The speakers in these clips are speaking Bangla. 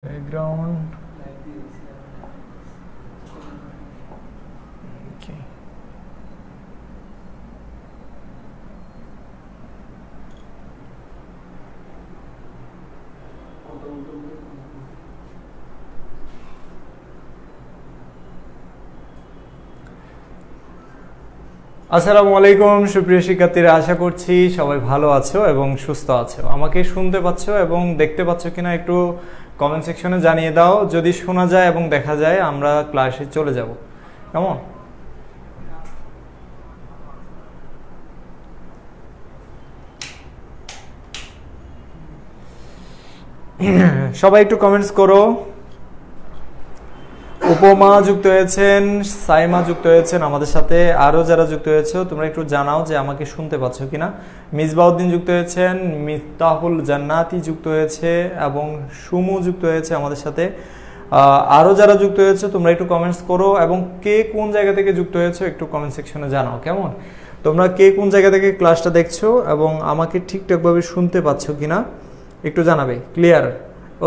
Background. Okay. আসসালামু আলাইকুম সুপ্রিয় শিক্ষার্থীরা, আশা করছি সবাই ভালো আছো এবং সুস্থ আছো। আমাকে শুনতে পাচ্ছো এবং দেখতে পাচ্ছো কিনা একটু কমেন্ট সেকশনে জানিয়ে দাও। যদি শোনা যায় এবং দেখা যায় আমরা ক্লাসে চলে যাব। কেমন? সবাই একটু কমেন্টস করো। উপমা যুক্ত হয়েছেন, সাইমা যুক্ত হয়েছেন আমাদের সাথে। আরও যারা যুক্ত হয়েছে তোমরা একটু জানাও যে আমাকে শুনতে পাচ্ছ কিনা। মিসবাউদ্দিন যুক্ত হয়েছেন, মিফতাহুল জান্নাতি যুক্ত হয়েছে এবং সুমু যুক্ত হয়েছে আমাদের সাথে। আরও যারা যুক্ত হয়েছে তোমরা একটু কমেন্টস করো এবং কে কোন জায়গা থেকে যুক্ত হয়েছে একটু কমেন্ট সেকশনে জানাও। কেমন? তোমরা কে কোন জায়গা থেকে ক্লাসটা দেখছো এবং আমাকে ঠিকঠাকভাবে শুনতে পাচ্ছ কিনা একটু জানাবে। ক্লিয়ার?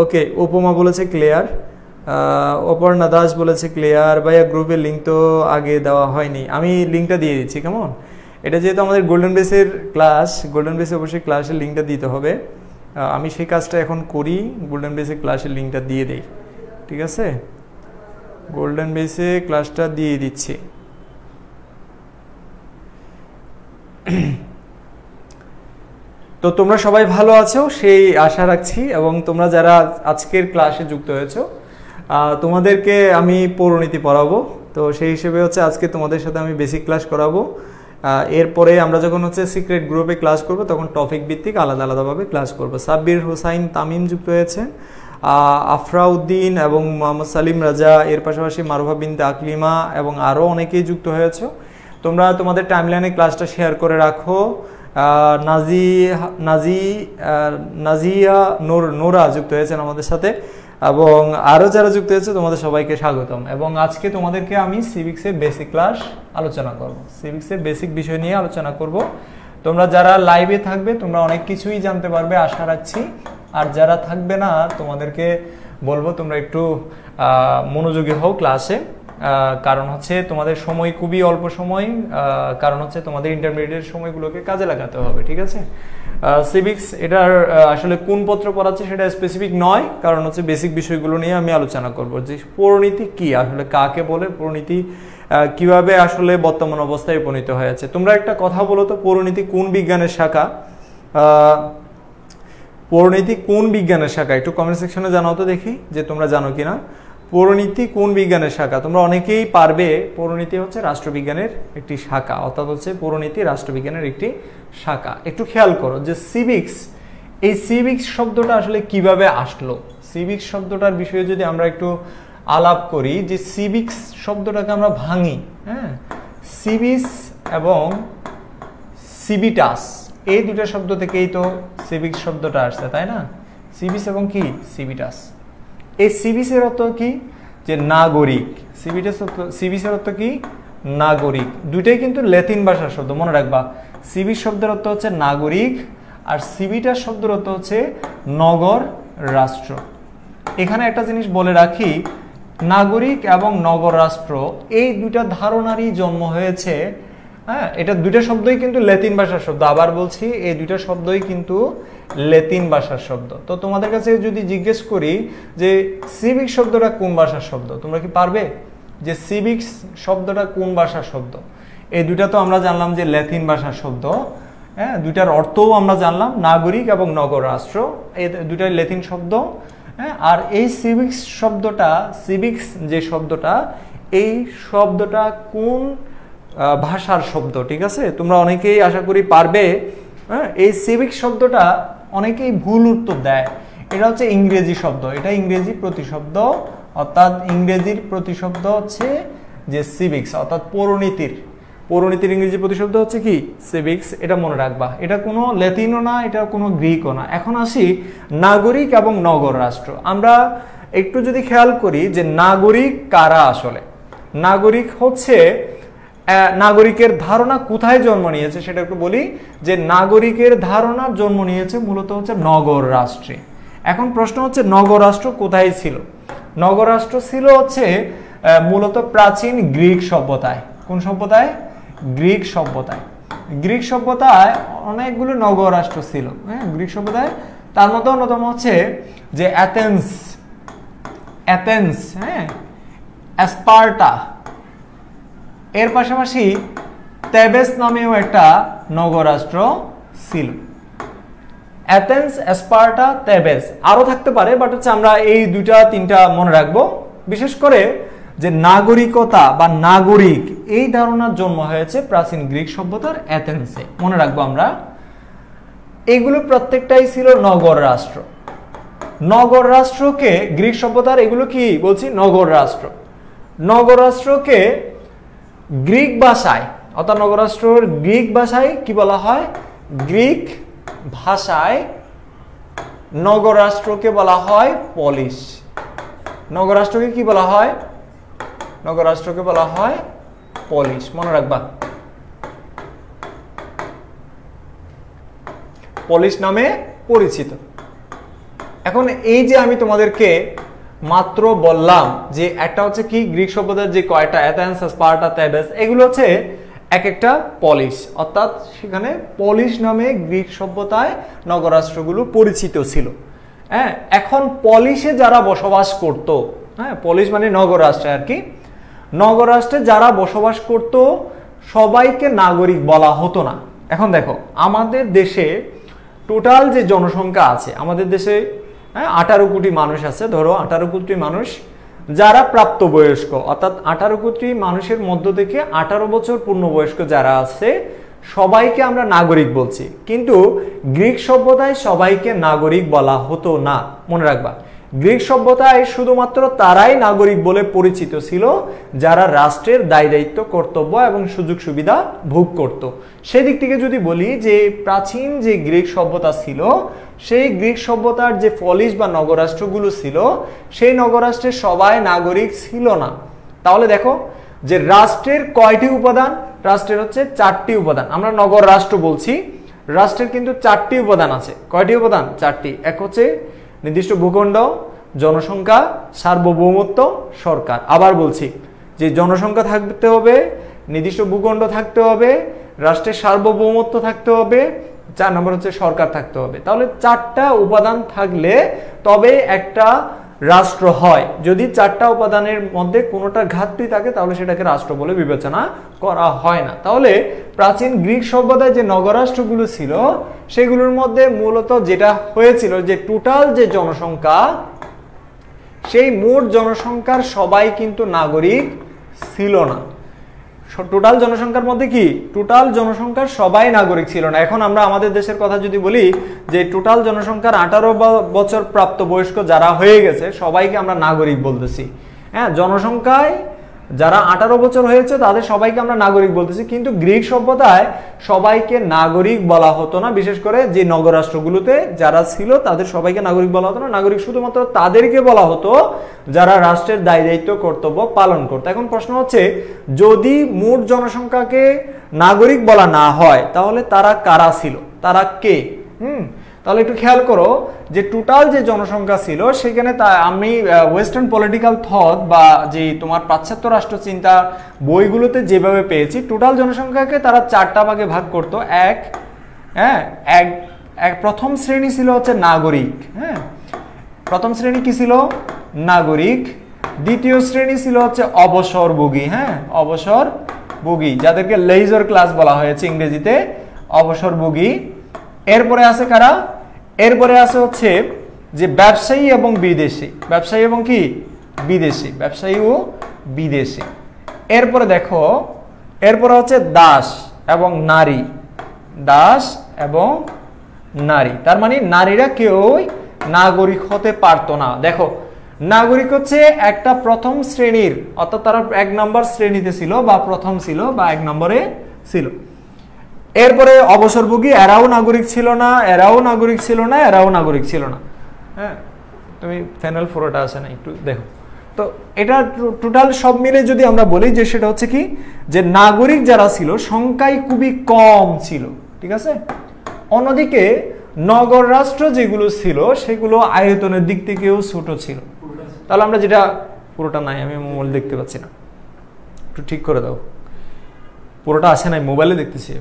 ওকে, উপমা বলেছে ক্লিয়ার। অপর্ণা দাস বলেছে ক্লিয়ার। ভাইয়া গ্রুপের লিঙ্ক তো আগে দেওয়া হয়নি, আমি লিঙ্কটা দিয়ে দিচ্ছি। কেমন? এটা যেহেতু আমাদের গোল্ডেন বেসের ক্লাস, গোল্ডেন বেসে অবশ্যই ক্লাসের লিঙ্কটা দিতে হবে। আমি সেই কাজটা এখন করি, গোল্ডেন বেসে ক্লাসের লিঙ্কটা দিয়ে দেই। ঠিক আছে, গোল্ডেন বেসে ক্লাসটা দিয়ে দিচ্ছি। তো তোমরা সবাই ভালো আছো সেই আশা রাখছি এবং তোমরা যারা আজকের ক্লাসে যুক্ত হয়েছো তোমাদেরকে আমি পৌরনীতি পড়াবো। তো সেই হিসেবে হচ্ছে আজকে তোমাদের সাথে আমি বেসিক ক্লাস করাবো। এরপরে আমরা যখন হচ্ছে সিক্রেট গ্রুপে ক্লাস করব তখন টপিক ভিত্তিক আলাদা আলাদাভাবে ক্লাস করব। সাব্বির হোসাইন তামিম যুক্ত হয়েছে, আফরাউদ্দিন এবং মোহাম্মদ সালিম রাজা, এর পাশাপাশি মারুফা বিনতে আকলিমা এবং আরও অনেকেই যুক্ত হয়েছে। তোমরা তোমাদের টাইমলাইনে ক্লাসটা শেয়ার করে রাখো। নাজিয়া নোরা যুক্ত হয়েছেন আমাদের সাথে এবং আরও যারা যুক্ত হয়েছে তোমাদের সবাইকে স্বাগতম। এবং আজকে তোমাদেরকে আমি সিভিক্সের বেসিক ক্লাস আলোচনা করব, সিভিক্সের বেসিক বিষয় নিয়ে আলোচনা করব। তোমরা যারা লাইভে থাকবে তোমরা অনেক কিছুই জানতে পারবে আশা রাখছি। আর যারা থাকবে না তোমাদেরকে বলবো তোমরা একটু মনোযোগী হও ক্লাসে, কারণ হচ্ছে তোমাদের সময় খুবই অল্প সময়, কারণ হচ্ছে তোমাদের ইন্টারমিডিয়েট সময়গুলোকে কাজে লাগাতে হবে। ঠিক আছে? সিভিক্স এটার আসলে কোন পত্র পড়াচ্ছে সেটা স্পেসিফিক নয়, কারণ হচ্ছে বেসিক বিষয়গুলো নিয়ে আমি আলোচনা করব যে পৌরনীতি কি, আসলে কাকে বলে, পৌরনীতি কিভাবে আসলে বর্তমান অবস্থায় উপনীত হয়েছে। তোমরা একটা কথা বলো তো, পৌরনীতি কোন বিজ্ঞানের শাখা? পৌরনীতি কোন বিজ্ঞানের শাখা একটু কমেন্ট সেকশনে জানাও তো দেখি যে তোমরা জানো কিনা। পৌরনীতি কোন বিজ্ঞানের শাখা? তোমরা অনেকেই পারবে। পৌরনীতি হচ্ছে রাষ্ট্রবিজ্ঞানের একটি শাখা, অর্থাৎ হচ্ছে পৌরনীতি রাষ্ট্রবিজ্ঞানের একটি শাখা। একটু খেয়াল করো যে সিভিক্স, এই সিভিক্স শব্দটা আসলে কিভাবে আসলো। সিভিক্স শব্দটার বিষয়ে যদি আমরা একটু আলাপ করি, যে সিভিক্স শব্দটাকে আমরা ভাঙি, হ্যাঁ, সিভিস এবং সিভিটাস এই দুটো শব্দ থেকেই তো সিভিক্স শব্দটা আসছে, তাই না? সিভিস এবং কি সিভিটাস। এই সিভিসের অর্থ কি? যে নাগরিক। সিভিসের অর্থ কি? নাগরিক। দুইটাই কিন্তু ল্যাতিন ভাষার শব্দ, মনে রাখবা। সিভিস শব্দের অর্থ হচ্ছে নাগরিক আর সিভিটাস শব্দের অর্থ হচ্ছে নগর রাষ্ট্র। এখানে একটা জিনিস বলে রাখি, নাগরিক এবং নগর রাষ্ট্র এই দুইটা ধারণারই জন্ম হয়েছে। হ্যাঁ, এটা দুইটা শব্দই কিন্তু ল্যাতিন ভাষার শব্দ। আবার বলছি, এই দুইটা শব্দই কিন্তু ল্যাতিন ভাষার শব্দ। তো তোমাদের কাছে যদি জিজ্ঞেস করি যে সিভিক্স শব্দটা কোন ভাষার শব্দ, তোমরা কি পারবে যে সিভিক্স শব্দটা কোন ভাষার শব্দ? এই দুইটা তো আমরা জানলাম যে ল্যাতিন ভাষার শব্দ। হ্যাঁ, দুইটার অর্থও আমরা জানলাম, নাগরিক এবং নগর রাষ্ট্র, এই দুইটাই ল্যাতিন শব্দ। হ্যাঁ, আর এই সিভিক্স শব্দটা, সিভিক্স যে শব্দটা, এই শব্দটা কোন ভাষার শব্দ? ঠিক আছে, তোমরা অনেকেই আশা করি পারবে। হ্যাঁ, এই সিভিক্স শব্দটা অনেকেই ভুল উত্তর দেয়। এটা হচ্ছে ইংরেজি শব্দ, এটা ইংরেজি প্রতিশব্দ, অর্থাৎ ইংরেজির প্রতিশব্দ হচ্ছে যে সিভিক্স, অর্থাৎ পৌরনীতির ইংরেজি প্রতিশব্দ হচ্ছে কি? সিভিক্স। এটা মনে রাখবা। এটা কোনো ল্যাতিনও না, এটা কোনো গ্রিকও না। এখন আসি নাগরিক এবং নগর রাষ্ট্র। আমরা একটু যদি খেয়াল করি যে নাগরিক কারা আসলে। নাগরিক হচ্ছে, নাগরিকের ধারণা কোথায় জন্ম নিয়েছে সেটা একটু বলি, যে নাগরিকের ধারণা জন্ম নিয়েছে মূলত হচ্ছে নগর রাষ্ট্রে। এখন প্রশ্ন হচ্ছে নগরাষ্ট্র কোথায় ছিল? নগরাষ্ট্র ছিল হচ্ছে মূলত প্রাচীন গ্রিক সভ্যতায়। কোন সভ্যতায়? গ্রিক সভ্যতায়। গ্রিক সভ্যতায় অনেকগুলো নগরাষ্ট্র ছিল, হ্যাঁ, গ্রিক সভ্যতায়। তার মধ্যে অন্যতম হচ্ছে যে অ্যাথেন্স, হ্যাঁ, স্পার্টা, এর পাশাপাশি থেবেস নামেও একটা নগরাষ্ট্র ছিল। অ্যাথেন্স, স্পার্টা, থেবেস, আরো থাকতে পারে, বাট হচ্ছে আমরা এই দুইটা তিনটা মনে রাখবো। বিশেষ করে যে নাগরিকতা বা নাগরিক এই ধারণার জন্ম হয়েছে প্রাচীন গ্রিক সভ্যতার অ্যাথেন্সে, মনে রাখবো আমরা। এগুলো প্রত্যেকটাই ছিল নগর রাষ্ট্র। নগর রাষ্ট্রকে গ্রিক সভ্যতার এগুলো কি বলছি? নগর রাষ্ট্র। নগর রাষ্ট্রকে গ্রিক ভাষায়, অর্থাৎ নগরাষ্ট্রের গ্রিক ভাষায় কি বলা হয়? গ্রিক ভাষায় নগরাষ্ট্রকে বলা হয় পলিস। নগরাষ্ট্রকে কি বলা হয়? নগরাষ্ট্রকে বলা হয় পলিস, মনে রাখবা। পলিস নামে পরিচিত। এখন এই যে আমি তোমাদেরকে মাত্র বললাম যে একটা হচ্ছে কি গ্রিক সভ্যতার যে কয়টা অ্যাথেন্স, স্পার্টা, থেবেস, এগুলো হচ্ছে এক একটা পলিস, অর্থাৎ সেখানে পলিস নামে গ্রিক সভ্যতায় নগরাষ্ট্রগুলো পরিচিত ছিল। হ্যাঁ, এখন পলিসে যারা বসবাস করত, হ্যাঁ, পলিস মানে নগরাষ্ট্রে আর কি, নগরাষ্ট্রে যারা বসবাস করত সবাইকে নাগরিক বলা হতো না। এখন দেখো আমাদের দেশে টোটাল যে জনসংখ্যা আছে, আমাদের দেশে 18 কোটি মানুষ আছে, ধরো 18 কোটি মানুষ যারা প্রাপ্তবয়স্ক, অর্থাৎ 18 কোটি মানুষের মধ্য থেকে 18 বছর পূর্ণবয়স্ক যারা আছে সবাইকে আমরা নাগরিক বলছি। কিন্তু গ্রিক সভ্যতায় সবাইকে নাগরিক বলা হতো না, মনে রাখবা। গ্রিক সভ্যতায় শুধুমাত্র তারাই নাগরিক বলে পরিচিত ছিল যারা রাষ্ট্রের দায় দায়িত্ব, কর্তব্য এবং সুযোগ সুবিধা ভোগ করত। সেই দিক থেকে যদি বলি যে প্রাচীন যে গ্রিক সভ্যতা ছিল, সেই গ্রিক সভ্যতার যে পলিস বা নগরাষ্ট্রগুলো ছিল, সেই নগরাষ্ট্রের সবাই নাগরিক ছিল না। তাহলে দেখো যে রাষ্ট্রের কয়টি উপাদান? রাষ্ট্রের হচ্ছে 4টি উপাদান। আমরা নগর রাষ্ট্র বলছি, রাষ্ট্রের কিন্তু 4টি উপাদান আছে। কয়টি উপাদান? 4টি। এক হচ্ছে নির্দিষ্ট ভূখণ্ড, জনসংখ্যা, সার্বভৌমত্ব, সরকার। আবার বলছি যে জনসংখ্যা থাকতে হবে, নির্দিষ্ট ভূখণ্ড থাকতে হবে, রাষ্ট্রের সার্বভৌমত্ব থাকতে হবে, 4 নম্বর হচ্ছে সরকার থাকতে হবে। তাহলে 4টা উপাদান থাকলে তবে একটা রাষ্ট্র হয়। যদি 4টা উপাদানের মধ্যে কোনোটা ঘাটতি থাকে তাহলে সেটাকে রাষ্ট্র বলে বিবেচনা করা হয় না। তাহলে প্রাচীন গ্রিক সভ্যতায় যে নগরাষ্ট্রগুলো ছিল সেগুলোর মধ্যে মূলত যেটা হয়েছিল যে টোটাল যে জনসংখ্যা, সেই মোট জনসংখ্যার সবাই কিন্তু নাগরিক ছিল না। টোটাল জনসংখ্যার মধ্যে কি টোটাল জনসংখ্যার সবাই নাগরিক ছিল না। এখন আমরা আমাদের দেশের কথা যদি বলি যে টোটাল জনসংখ্যার 18 বছর প্রাপ্তবয়স্ক যারা হয়ে গেছে সবাইকে আমরা নাগরিক বলতেছি। হ্যাঁ, জনসংখ্যায় যারা 18 বছর হয়েছে তাদের সবাইকে আমরা নাগরিক বলতেছি, কিন্তু গ্রিক সভ্যতায় সবাইকে নাগরিক বলা হতো না। বিশেষ করে যে নগরাষ্ট্রগুলোতে যারা ছিল তাদের সবাইকে নাগরিক বলা হতো না। নাগরিক শুধুমাত্র তাদেরকে বলা হতো যারা রাষ্ট্রের দায় দায়িত্ব কর্তব্য পালন করত। এখন প্রশ্ন হচ্ছে যদি মোট জনসংখ্যাকে নাগরিক বলা না হয় তাহলে তারা কারা ছিল, তারা কে? তাহলে একটু খেয়াল করো যে টোটাল যে জনসংখ্যা ছিল সেখানে আমি ওয়েস্টার্ন পলিটিক্যাল থট বা যে তোমার পাশ্চাত্য রাষ্ট্রচিন্তা বইগুলোতে যেভাবে পেয়েছি, টোটাল জনসংখ্যাকে তারা 4টা ভাগে ভাগ করতো। প্রথম শ্রেণী ছিল হচ্ছে নাগরিক। হ্যাঁ, প্রথম শ্রেণী কি ছিল? নাগরিক। দ্বিতীয় শ্রেণী ছিল হচ্ছে অবসরভোগী। হ্যাঁ, অবসরভোগী, যাদেরকে লেজার ক্লাস বলা হয়েছে ইংরেজিতে, অবসরভোগী। এরপরে আছে কারা? এরপরে আছে হচ্ছে যে ব্যবসায়ী এবং বিদেশি। ব্যবসায়ী এবং কি? বিদেশি। ব্যবসায়ী ও বিদেশি। এরপরে দেখো, এরপরে হচ্ছে দাস এবং নারী। দাস এবং নারী, তার মানে নারীরা কেউই নাগরিক হতে পারতো না। দেখো, নাগরিক হচ্ছে একটা প্রথম শ্রেণীর, অর্থাৎ তারা 1 নম্বর শ্রেণীতে ছিল বা প্রথম ছিল বা 1 নম্বরে ছিল। এরপরে অবসরভোগী, এরাও নাগরিক ছিল না, এরাও নাগরিক ছিল না, এরাও নাগরিক ছিল না। হ্যাঁ, তুমি ফাইনাল 4টা আছে না, একটু দেখো তো। এটা টোটাল সব মিলে যদি আমরা বলি যে সেটা হচ্ছে কি যে নাগরিক যারা ছিল সংখ্যায় খুবই কম ছিল, ঠিক আছে। অন্যদিকে নগর রাষ্ট্র যেগুলো ছিল সেগুলো আয়তনের দিক থেকেও ছোট ছিল। তাহলে আমরা যেটা পুরোটা নাই, আমি মোবাইল দেখতে পাচ্ছি না, একটু ঠিক করে দাও। পুরোটা আসে নাই, মোবাইলে দেখতেছি।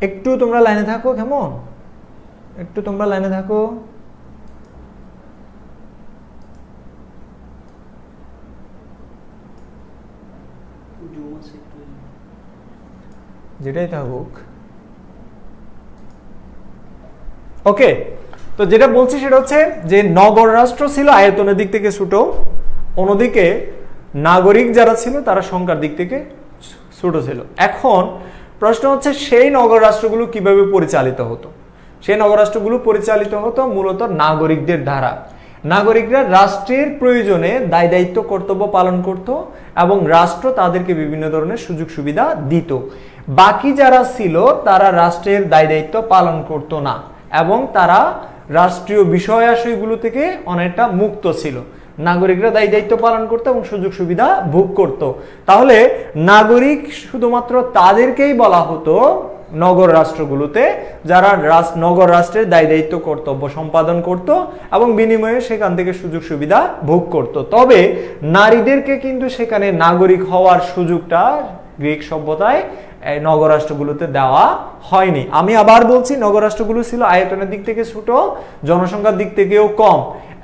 একটু তোমরা লাইনে থাকো, কেমন? একটু তোমরা লাইনে থাকো। যেটাই থাকুক, ওকে। তো যেটা বলছি সেটা হচ্ছে যে নগর রাষ্ট্র ছিল আয়তনের দিক থেকে ছোট, অন্যদিকে নাগরিক যারা ছিল তারা সংখ্যার দিক থেকে ছোট ছিল। এখন প্রশ্ন হচ্ছে সেই নগর রাষ্ট্রগুলো কিভাবে পরিচালিত হতো? সেই নগর রাষ্ট্রগুলো পরিচালিত হতো মূলত নাগরিকদের দ্বারা। নাগরিকরা রাষ্ট্রের প্রয়োজনে দায় দায়িত্ব কর্তব্য পালন করত এবং রাষ্ট্র তাদেরকে বিভিন্ন ধরনের সুযোগ সুবিধা দিত। বাকি যারা ছিল তারা রাষ্ট্রের দায় দায়িত্ব পালন করত না এবং তারা রাষ্ট্রীয় বিষয় আশয়গুলো থেকে অনেকটা মুক্ত ছিল। নাগরিকরা দায় দায়িত্ব পালন করতো এবং সুযোগ সুবিধা ভোগ করত। তাহলে নাগরিক শুধুমাত্র তাদেরকেই বলা হতো নগর রাষ্ট্রগুলোতে যারা নগর রাষ্ট্রের দায় দায়িত্ব কর্তব্য সম্পাদন করত এবং বিনিময়ে সেখান থেকে সুযোগ সুবিধা ভোগ করত। তবে নারীদেরকে কিন্তু সেখানে নাগরিক হওয়ার সুযোগটা গ্রিক সভ্যতায় নগর রাষ্ট্রগুলোতে দেওয়া হয়নি। আমি আবার বলছি, নগর রাষ্ট্রগুলো ছিল আয়তনের দিক থেকে ছোট, জনসংখ্যার দিক থেকেও কম,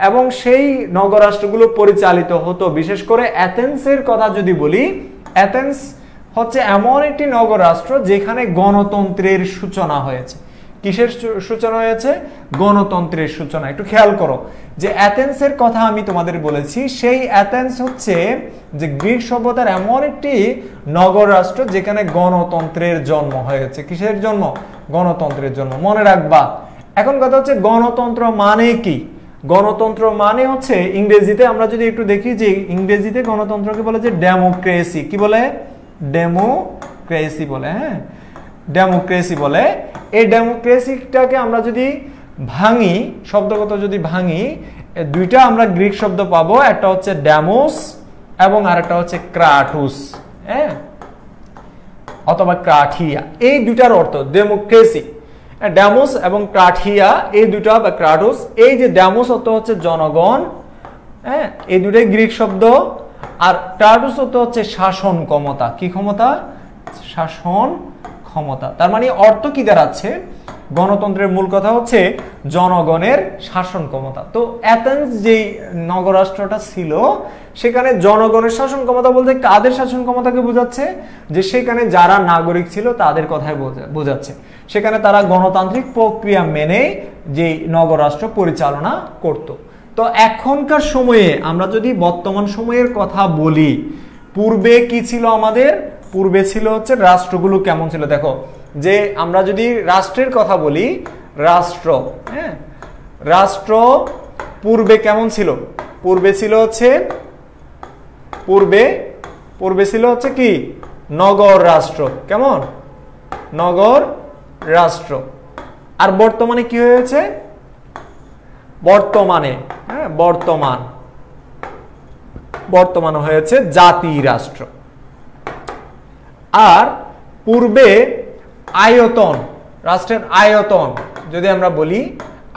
এবং সেই নগর রাষ্ট্রগুলো পরিচালিত হতো বিশেষ করে অ্যাথেন্সের কথা যদি বলি, অ্যাথেন্স হচ্ছে এমন একটি নগর রাষ্ট্র যেখানে গণতন্ত্রের সূচনা হয়েছে। কিসের সূচনা হয়েছে? গণতন্ত্রের সূচনা। একটু খেয়াল করো যে অ্যাথেন্সের কথা আমি তোমাদের বলেছি, সেই অ্যাথেন্স হচ্ছে যে গ্রিক সভ্যতার এমন একটি নগর রাষ্ট্র যেখানে গণতন্ত্রের জন্ম হয়েছে। কিসের জন্ম? গণতন্ত্রের জন্ম। মনে রাখবা। এখন কথা হচ্ছে গণতন্ত্র মানে কি? গণতন্ত্র মানে হচ্ছে ইংরেজিতে আমরা যদি একটু দেখি যে ইংরেজিতে গণতন্ত্রকে বলে যে ডেমোক্রেসি। কি বলে? ডেমোক্রেসি বলে। হ্যাঁ, ডেমোক্রেসি বলে। এই ডেমোক্রেসিটাকে আমরা যদি ভাঙি, শব্দগত যদি ভাঙি, দুইটা আমরা গ্রিক শব্দ পাবো, একটা হচ্ছে ডেমোস এবং আরেকটা হচ্ছে ক্রাটুস, হ্যাঁ, অথবা ক্রাঠিয়া। এই দুইটার অর্থ ডেমোক্রেসি। ডেমোস এবং ক্রাঠিয়া এই দুটা বা ক্রাটুস, এই যে ডেমোস অর্থ হচ্ছে জনগণ, হ্যাঁ, এই দুটাই গ্রিক শব্দ। আর ক্রাটুস অর্থ হচ্ছে শাসন ক্ষমতা। কি ক্ষমতা? শাসন ক্ষমতা। তার মানে অর্থ কি দাঁড়াচ্ছে? গণতন্ত্রের মূল কথা হচ্ছে জনগণের শাসন ক্ষমতা। তো অ্যাথেন্স যেই নগর রাষ্ট্রটা ছিল সেখানে জনগণের শাসন ক্ষমতা বলতে কাদের শাসন ক্ষমতাকে বোঝাচ্ছে? যে সেখানে যারা নাগরিক ছিল তাদের কথাই বোঝাচ্ছে। সেখানে তারা গণতান্ত্রিক প্রক্রিয়া মেনে যে নগর রাষ্ট্র পরিচালনা করত। তো এখনকার সময়ে আমরা যদি বর্তমান সময়ের কথা বলি, পূর্বে কি ছিল আমাদের? পূর্বে ছিল হচ্ছে রাষ্ট্রগুলো কেমন ছিল দেখো। যে আমরা যদি রাষ্ট্রের কথা বলি, রাষ্ট্র, হ্যাঁ, রাষ্ট্র পূর্বে কেমন ছিল? পূর্বে ছিল হচ্ছে পূর্বে ছিল হচ্ছে কি? নগর রাষ্ট্র। কেমন? নগর রাষ্ট্র। আর বর্তমানে কি হয়েছে? বর্তমানে, হ্যাঁ, বর্তমানে হয়েছে জাতি রাষ্ট্র। আর পূর্বে আয়তন, রাষ্ট্রের আয়তন যদি আমরা বলি,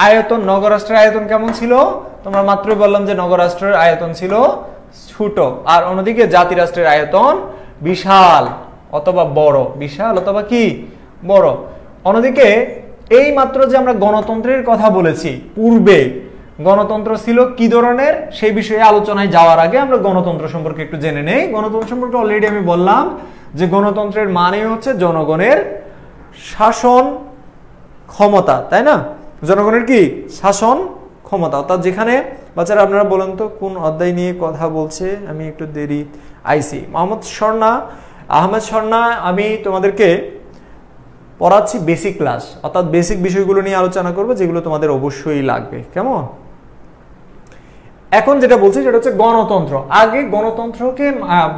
আয়তন, নগর রাষ্ট্রের আয়তন কেমন ছিল? তোমরা মাত্রই বললাম যে নগর রাষ্ট্রের আয়তন ছিল ছোট, আর অন্যদিকে জাতি রাষ্ট্রের আয়তন বিশাল অথবা বড়। বিশাল অথবা কি? বড়। অন্যদিকে এই মাত্র যে আমরা গণতন্ত্রের কথা বলেছি, পূর্বে গণতন্ত্র ছিল কি ধরনের সেই বিষয়ে আলোচনায় যাওয়ার আগে আমরা গণতন্ত্র সম্পর্কে একটু জেনে নেই। গণতন্ত্র সম্পর্কে অলরেডি আমি বললাম যে গণতন্ত্রের মানে হচ্ছে জনগণের শাসন ক্ষমতা, তাই না? জনগণের কি? শাসন ক্ষমতা। অর্থাৎ যেখানে, বাচ্চারা আপনারা বলেন তো কোন অধ্যায় নিয়ে কথা বলছে? আমি একটু দেরি আইসি। আহমেদ স্বর্ণা, আমি তোমাদেরকে পড়াচ্ছি বেসিক ক্লাস, অর্থাৎ বেসিক বিষয়গুলো নিয়ে আলোচনা করবো যেগুলো তোমাদের অবশ্যই লাগবে। কেমন? এখন যেটা বলছি সেটা হচ্ছে গণতন্ত্র। আগে গণতন্ত্রকে,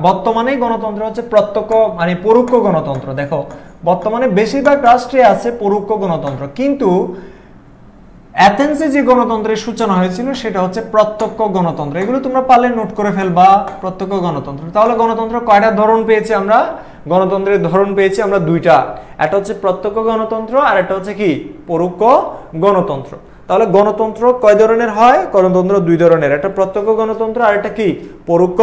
বর্তমানে গণতন্ত্র হচ্ছে প্রত্যক্ষ মানে পরোক্ষ গণতন্ত্র। দেখো বর্তমানে বেশিরভাগ রাষ্ট্রে আছে পরোক্ষ গণতন্ত্র, কিন্তু অ্যাথেন্সে যে গণতন্ত্রের সূচনা হয়েছিল সেটা হচ্ছে প্রত্যক্ষ গণতন্ত্র। এগুলো তোমরা পারলে নোট করে ফেলবা, প্রত্যক্ষ গণতন্ত্র। তাহলে গণতন্ত্র কয়টা ধরন পেয়েছি আমরা? গণতন্ত্রের ধরন পেয়েছি আমরা দুইটা, একটা হচ্ছে প্রত্যক্ষ গণতন্ত্র আর একটা হচ্ছে কি পরোক্ষ গণতন্ত্র। তাহলে গণতন্ত্র কয় ধরনের হয়? গণতন্ত্র দুই ধরনের, একটা প্রত্যক্ষ গণতন্ত্র আর একটা কি পরোক্ষ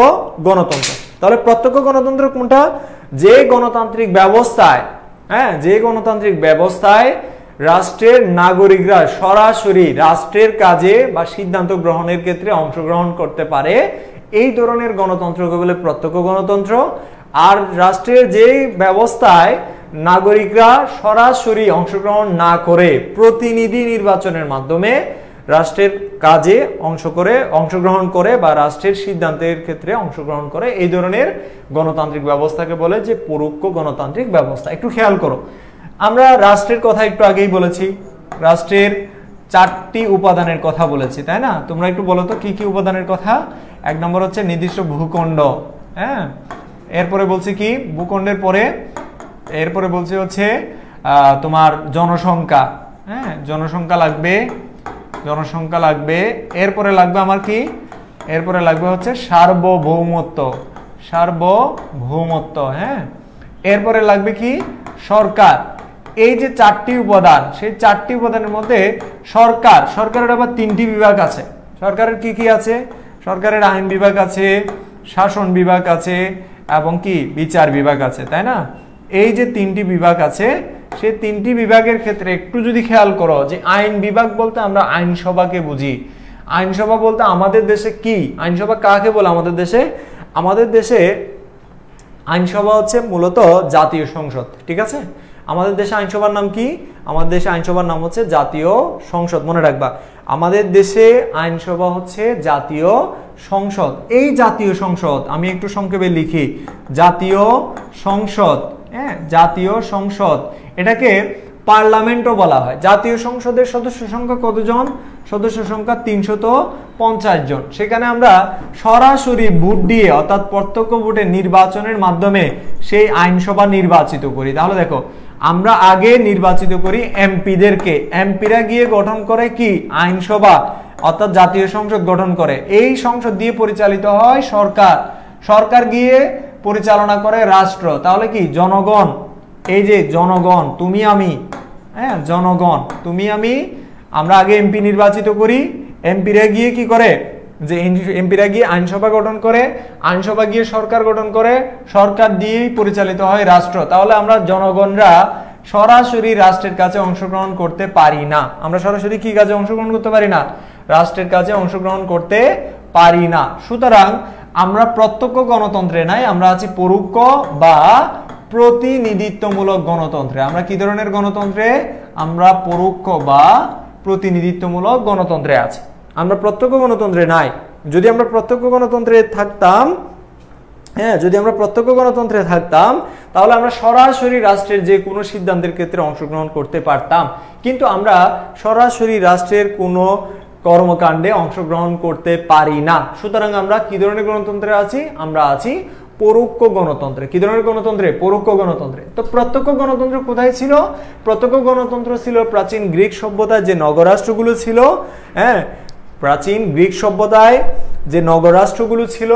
গণতন্ত্র। তাহলে প্রত্যক্ষ গণতন্ত্র কোনটা? যে গণতান্ত্রিক ব্যবস্থায়, হ্যাঁ, যে গণতান্ত্রিক ব্যবস্থায় রাষ্ট্রের নাগরিকরা সরাসরি রাষ্ট্রের কাজে বা সিদ্ধান্ত গ্রহণের ক্ষেত্রে অংশগ্রহণ করতে পারে, এই ধরনের গণতন্ত্রকে বলে প্রত্যক্ষ গণতন্ত্র। আর রাষ্ট্রের যে ব্যবস্থায় নাগরিকরা সরাসরি অংশগ্রহণ না করে প্রতিনিধি নির্বাচনের মাধ্যমে রাষ্ট্রের কাজে অংশগ্রহণ করে বা রাষ্ট্রের সিদ্ধান্তের ক্ষেত্রে অংশগ্রহণ করে, এই ধরনের গণতান্ত্রিক ব্যবস্থাকে বলে যে পরোক্ষ গণতান্ত্রিক ব্যবস্থা। একটু খেয়াল করো, আমরা রাষ্ট্রের কথা একটু আগেই বলেছি, রাষ্ট্রের 4টি উপাদানের কথা বলেছি, তাই না? তোমরা একটু বলো তো কি কি উপাদানের কথা। 1 নম্বর হচ্ছে নির্দিষ্ট ভূখণ্ড, হ্যাঁ, এরপরে বলছি কি ভূখণ্ডের পরে, এরপরে বলছি হচ্ছে তোমার জনসংখ্যা, হ্যাঁ, জনসংখ্যা লাগবে, এরপরে লাগবে আমার কি, এরপরে লাগবে হচ্ছে সার্বভৌমত্ব, হ্যাঁ, এরপরে লাগবে কি সরকার। এই যে 4টি উপাদান, সেই 4টি উপাদানের মধ্যে সরকারের আবার 3টি বিভাগ আছে। সরকারের কি কি আছে? সরকারের আইন বিভাগ আছে, শাসন বিভাগ আছে এবং কি বিচার বিভাগ আছে, তাই না? এই যে 3টি বিভাগ আছে, সেই 3টি বিভাগের ক্ষেত্রে একটু যদি খেয়াল করো যে আইন বিভাগ বলতে আমরা আইনসভাকে বুঝি। আইনসভা বলতে আমাদের দেশে কি, আইনসভা কাকে বলে আমাদের দেশে? আমাদের দেশে আইনসভা হচ্ছে মূলত জাতীয় সংসদ, ঠিক আছে? আমাদের দেশে আইনসভার নাম কি? আমাদের দেশে আইনসভার নাম হচ্ছে জাতীয় সংসদ, মনে রাখবা। আমাদের দেশে আইনসভা হচ্ছে জাতীয় সংসদ। এই জাতীয় সংসদ আমি একটু সংক্ষেপে লিখি, জাতীয় সংসদ, হ্যাঁ, জাতীয় সংসদ, এটাকে পার্লামেন্টও বলা হয়। জাতীয় সংসদের সদস্য সংখ্যা কতজন? সদস্য সংখ্যা 350 জন। সেখানে আমরা সরাসরি ভোট দিয়ে অর্থাৎ প্রত্যক্ষ ভোটে নির্বাচনের মাধ্যমে সেই আইনসভা নির্বাচিত করি। তাহলে দেখো, আমরা আগে নির্বাচিত করি এমপিদেরকে, এমপিরা গিয়ে গঠন করে কি আইনসভা অর্থাৎ জাতীয় সংসদ গঠন করে। এই সংসদ দিয়ে পরিচালিত হয় সরকার, সরকার গিয়ে পরিচালনা করে রাষ্ট্র। তাহলে কি জনগণ, এই যে জনগণ তুমি আমি, হ্যাঁ, জনগণ তুমি আমি, আমরা আগে এমপি নির্বাচিত করি, এমপিরা গিয়ে কি করে, যে এমপিরা গিয়ে আইনসভা গঠন করে, আইনসভা গিয়ে সরকার গঠন করে, সরকার দিয়েই পরিচালিত হয় রাষ্ট্র। তাহলে আমরা জনগণরা সরাসরি রাষ্ট্রের কাছে অংশগ্রহণ করতে পারি না। আমরা সরাসরি কি কাজে অংশগ্রহণ করতে পারি না? রাষ্ট্রের কাছে অংশগ্রহণ করতে পারি না। সুতরাং আমরা প্রত্যক্ষ গণতন্ত্রে নাই, আমরা আছি পরোক্ষ বা প্রতিনিধিত্বমূলক গণতন্ত্রে। আমরা কি ধরনের গণতন্ত্রে? আমরা পরোক্ষ বা প্রতিনিধিত্বমূলক গণতন্ত্রে আছি, আমরা প্রত্যক্ষ গণতন্ত্রে নাই। যদি আমরা প্রত্যক্ষ গণতন্ত্রে থাকতাম, হ্যাঁ, যদি আমরা প্রত্যক্ষ গণতন্ত্রে থাকতাম তাহলে আমরা সরাসরি রাষ্ট্রের যে কোনো সিদ্ধান্তের ক্ষেত্রে অংশগ্রহণ করতে পারতাম, কিন্তু আমরা সরাসরি রাষ্ট্রের কোনো কর্মকাণ্ডে অংশগ্রহণ করতে পারি না। সুতরাং আমরা কি ধরনের গণতন্ত্রে আছি? আমরা আছি পরোক্ষ গণতন্ত্রে। কি ধরনের গণতন্ত্রে? পরোক্ষ গণতন্ত্রে। তো প্রত্যক্ষ গণতন্ত্র কোথায় ছিল? প্রত্যক্ষ গণতন্ত্র ছিল প্রাচীন গ্রিক সভ্যতায় যে নগরাষ্ট্রগুলো ছিল, হ্যাঁ, প্রাচীন গ্রিক সভ্যতায় যে নগরাষ্ট্রগুলো ছিল,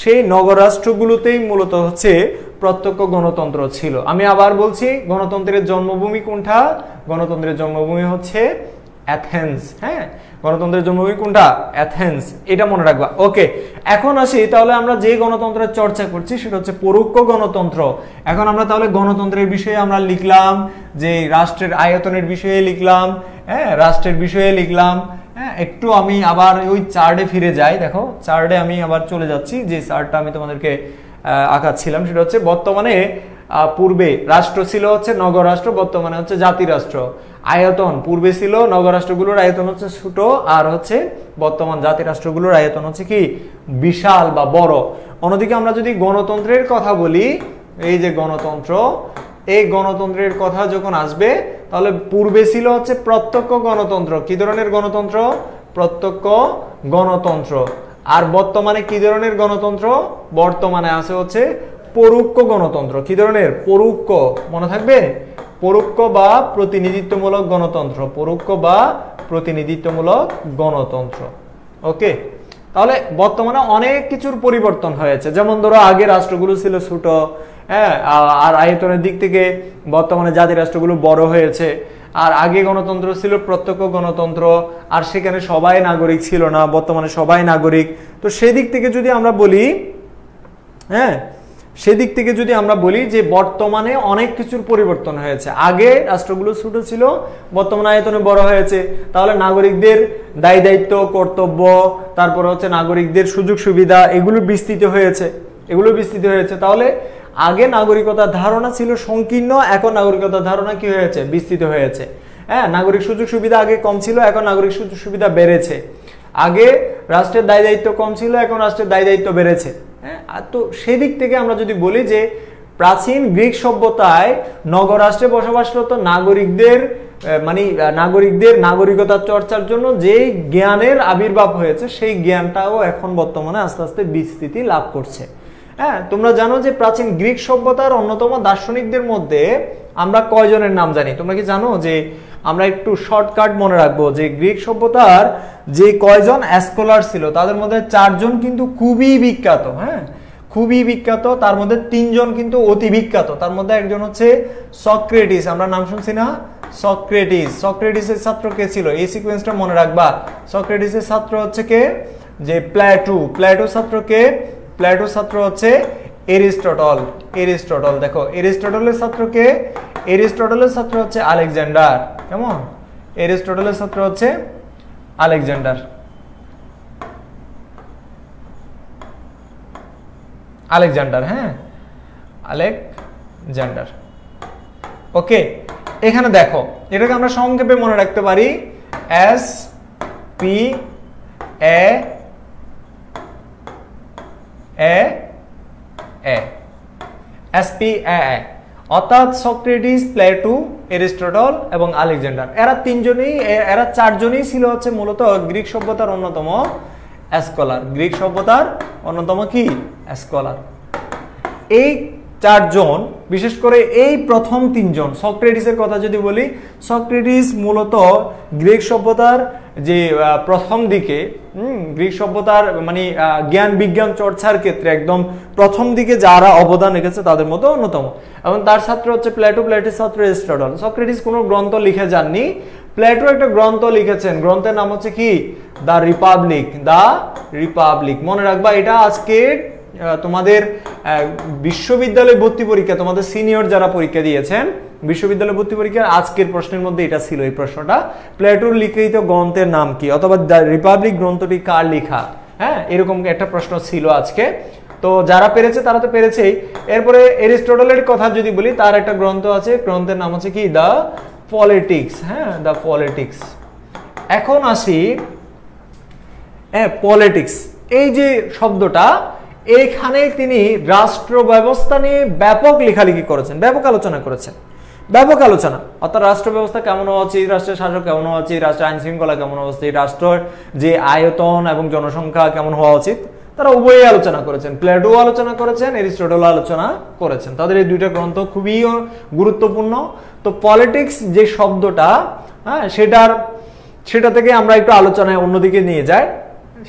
সেই নগরাষ্ট্রগুলোতেই মূলত হচ্ছে প্রত্যক্ষ গণতন্ত্র ছিল। আমি আবার বলছি, গণতন্ত্রের জন্মভূমি কোনটা? গণতন্ত্রের জন্মভূমি হচ্ছে অ্যাথেন্স, হ্যাঁ, গণতন্ত্রের জন্মভূমি কোনটা? অ্যাথেন্স, এটা মনে রাখবা। ওকে, এখন আসি তাহলে আমরা যে গণতন্ত্রের চর্চা করছি সেটা হচ্ছে পরোক্ষ গণতন্ত্র। এখন আমরা তাহলে গণতন্ত্রের বিষয়ে আমরা লিখলাম, যে রাষ্ট্রের আয়তনের বিষয়ে লিখলাম, হ্যাঁ, রাষ্ট্রের বিষয়ে লিখলাম। হ্যাঁ, একটু আমি আবার ওই চার্টে ফিরে যাই। দেখো, চার্টে আমি আবার চলে যাচ্ছি, যে চার্টটা আমি তোমাদেরকে আঁকাচ্ছিলাম সেটা হচ্ছে বর্তমানে, পূর্বে রাষ্ট্র ছিল হচ্ছে নগরাষ্ট্র, বর্তমানে হচ্ছে জাতিরাষ্ট্র। আয়তন, পূর্বে ছিল নগরাষ্ট্রগুলোর আয়তন হচ্ছে ছোট, আর হচ্ছে বর্তমান জাতিরাষ্ট্রগুলোর আয়তন হচ্ছে কি বিশাল বা বড়। অন্যদিকে আমরা যদি গণতন্ত্রের কথা বলি, এই যে গণতন্ত্র, এই গণতন্ত্রের কথা যখন আসবে তাহলে পূর্বে ছিল হচ্ছে প্রত্যক্ষ গণতন্ত্র। কি ধরনের গণতন্ত্র? প্রত্যক্ষ গণতন্ত্র। আর বর্তমানে কি ধরনের গণতন্ত্র? বর্তমানে আছে হচ্ছে পরোক্ষ গণতন্ত্র। কি ধরনের? পরোক্ষ, মনে থাকবে, পরোক্ষ বা প্রতিনিধিত্বমূলক গণতন্ত্র, পরোক্ষ বা প্রতিনিধিত্বমূলক গণতন্ত্র। ওকে, তাহলে বর্তমানে অনেক কিছুর পরিবর্তন হয়েছে। যেমন ধরো আগে রাষ্ট্রগুলো ছিল ছোট, হ্যাঁ, আর আয়তনের দিক থেকে বর্তমানে জাতি রাষ্ট্রগুলো বড় হয়েছে। আর আগে গণতন্ত্র ছিল প্রত্যক্ষ গণতন্ত্র, আর সেখানে সবাই নাগরিক ছিল না, বর্তমানে সবাই নাগরিক। তো সেদিক থেকে যদি আমরা বলি, হ্যাঁ, সেদিক থেকে যদি আমরা বলি যে বর্তমানে অনেক কিছুর পরিবর্তন হয়েছে। আগে রাষ্ট্রগুলো ছোট ছিল, বর্তমানে আয়তনে বড় হয়েছে। তাহলে নাগরিকদের দায় দায়িত্ব, কর্তব্য, তারপরে হচ্ছে নাগরিকদের সুযোগ সুবিধা, এগুলো বিস্তৃত হয়েছে। তাহলে আগে নাগরিকতার ধারণা ছিল সংকীর্ণ, এখন নাগরিকতার ধারণা কি হয়েছে? বিস্তৃত হয়েছে। হ্যাঁ, নাগরিক সুযোগ সুবিধা আগে কম ছিল, এখন নাগরিক সুযোগ সুবিধা বেড়েছে। আগে রাষ্ট্রের দায় দায়িত্ব কম ছিল, এখন রাষ্ট্রের দায় দায়িত্ব বেড়েছে। হ্যাঁ, তো সেদিক থেকে আমরা যদি বলি যে প্রাচীন গ্রিক সভ্যতায় নগরাষ্ট্রে বসবাসরত নাগরিকদের নাগরিকতার চর্চার জন্য যে জ্ঞানের আবির্ভাব হয়েছে, সেই জ্ঞানটাও এখন বর্তমানে আস্তে আস্তে বিস্তৃতি লাভ করছে। হ্যাঁ, তোমরা জানো যে প্রাচীন গ্রিক সভ্যতার অন্যতম দার্শনিকদের মধ্যে আমরা কয়জনের নাম জানি? তোমরা কি জানো যে আমরা একটু শর্টকাট মনে রাখবো যে গ্রিক সভ্যতার যে কয়জন স্কলার ছিল তাদের মধ্যে 4 জন কিন্তু খুবই বিখ্যাত। হ্যাঁ, খুবই বিখ্যাত। তার মধ্যে 3 জন কিন্তু অতি বিখ্যাত। তার মধ্যে একজন হচ্ছে সক্রেটিস, আমরা নাম শুনছি না? সক্রেটিসের ছাত্র কে ছিল? এই সিকোয়েন্সটা মনে রাখবা। সক্রেটিসের ছাত্র হচ্ছে কে? যে প্লেটোর ছাত্র কে? প্লেটোর ছাত্র হচ্ছে এরিস্টটল। দেখো, এরিস্টটলের ছাত্র কে? এরিস্টটলের ছাত্র হচ্ছে আলেকজান্ডার। কেমন? এরিস্টটলের ছাত্র হচ্ছে আলেকজান্ডার। হ্যাঁ, আলেকজান্ডার। ওকে, এখানে দেখো, এটাকে আমরা সংক্ষেপে মনে রাখতে পারি SPAA, অর্থাৎ সক্রেটিস, প্লেটো, এরিস্টটল এবং আলেকজান্ডার। এরা 4 জনই ছিল হচ্ছে মূলত গ্রিক সভ্যতার অন্যতম স্কলার। গ্রিক সভ্যতার অন্যতম কি? স্কলার। এই 4 জন, বিশেষ করে এই প্রথম 3 জন, সক্রেটিসের কথা যদি বলি, সক্রেটিস মূলত গ্রিক সভ্যতার যে প্রথম দিকে গ্রিক সভ্যতার জ্ঞান বিজ্ঞান চর্চার ক্ষেত্রে একদম প্রথম দিকে যারা অবদান রেখেছে তাদের মধ্যে অন্যতম। এবং তার ছাত্র হচ্ছে প্লেটোর ছাত্র এরিস্টটল। সক্রেটিস কোনো গ্রন্থ লিখে যাননি, প্লেটো একটা গ্রন্থ লিখেছেন। গ্রন্থের নাম হচ্ছে কি? The Republic. মনে রাখবা, এটা আজকে তোমাদের বিশ্ববিদ্যালয় ভর্তি পরীক্ষা, তোমাদের সিনিয়র যারা পরীক্ষা দিয়েছেন বিশ্ববিদ্যালয় ভর্তি পরীক্ষার আজকের প্রশ্নের মধ্যে এটা ছিল, এই প্রশ্নটা। প্লেটোর লিখিত গ্রন্থের নাম কি, অথবা দ্য রিপাবলিক গ্রন্থটি কার লেখা? হ্যাঁ, এরকম একটা প্রশ্ন ছিল আজকে। তো যারা পেরেছে তারা তো পেরেছেই। এরপরে এরিস্টটলের কথা যদি বলি, তার একটা গ্রন্থ আছে, গ্রন্থের নাম হচ্ছে কি? The politics. হ্যাঁ, দ্য পলিটিক্স। এখন আসি পলিটিক্স, এই যে শব্দটা, এইখানে তিনি রাষ্ট্র ব্যবস্থা নিয়ে ব্যাপক লেখালেখি করেছেন, ব্যাপক আলোচনা, অর্থাৎ রাষ্ট্র ব্যবস্থা কেমন হওয়া উচিত, রাষ্ট্রের শাসক কেমন হওয়া উচিত, রাষ্ট্রের আইন শৃঙ্খলা কেমন হওয়া উচিত, রাষ্ট্রের যে আয়তন এবং জনসংখ্যা কেমন হওয়া উচিত, তারা উভয়ই আলোচনা করেছেন। প্লেটো আলোচনা করেছেন, এরিস্টটল আলোচনা করেছেন। তাদের এই দুইটা গ্রন্থ খুবই গুরুত্বপূর্ণ। তো পলিটিক্স যে শব্দটা, হ্যাঁ, সেটা থেকে আমরা একটু আলোচনায় অন্যদিকে নিয়ে যাই।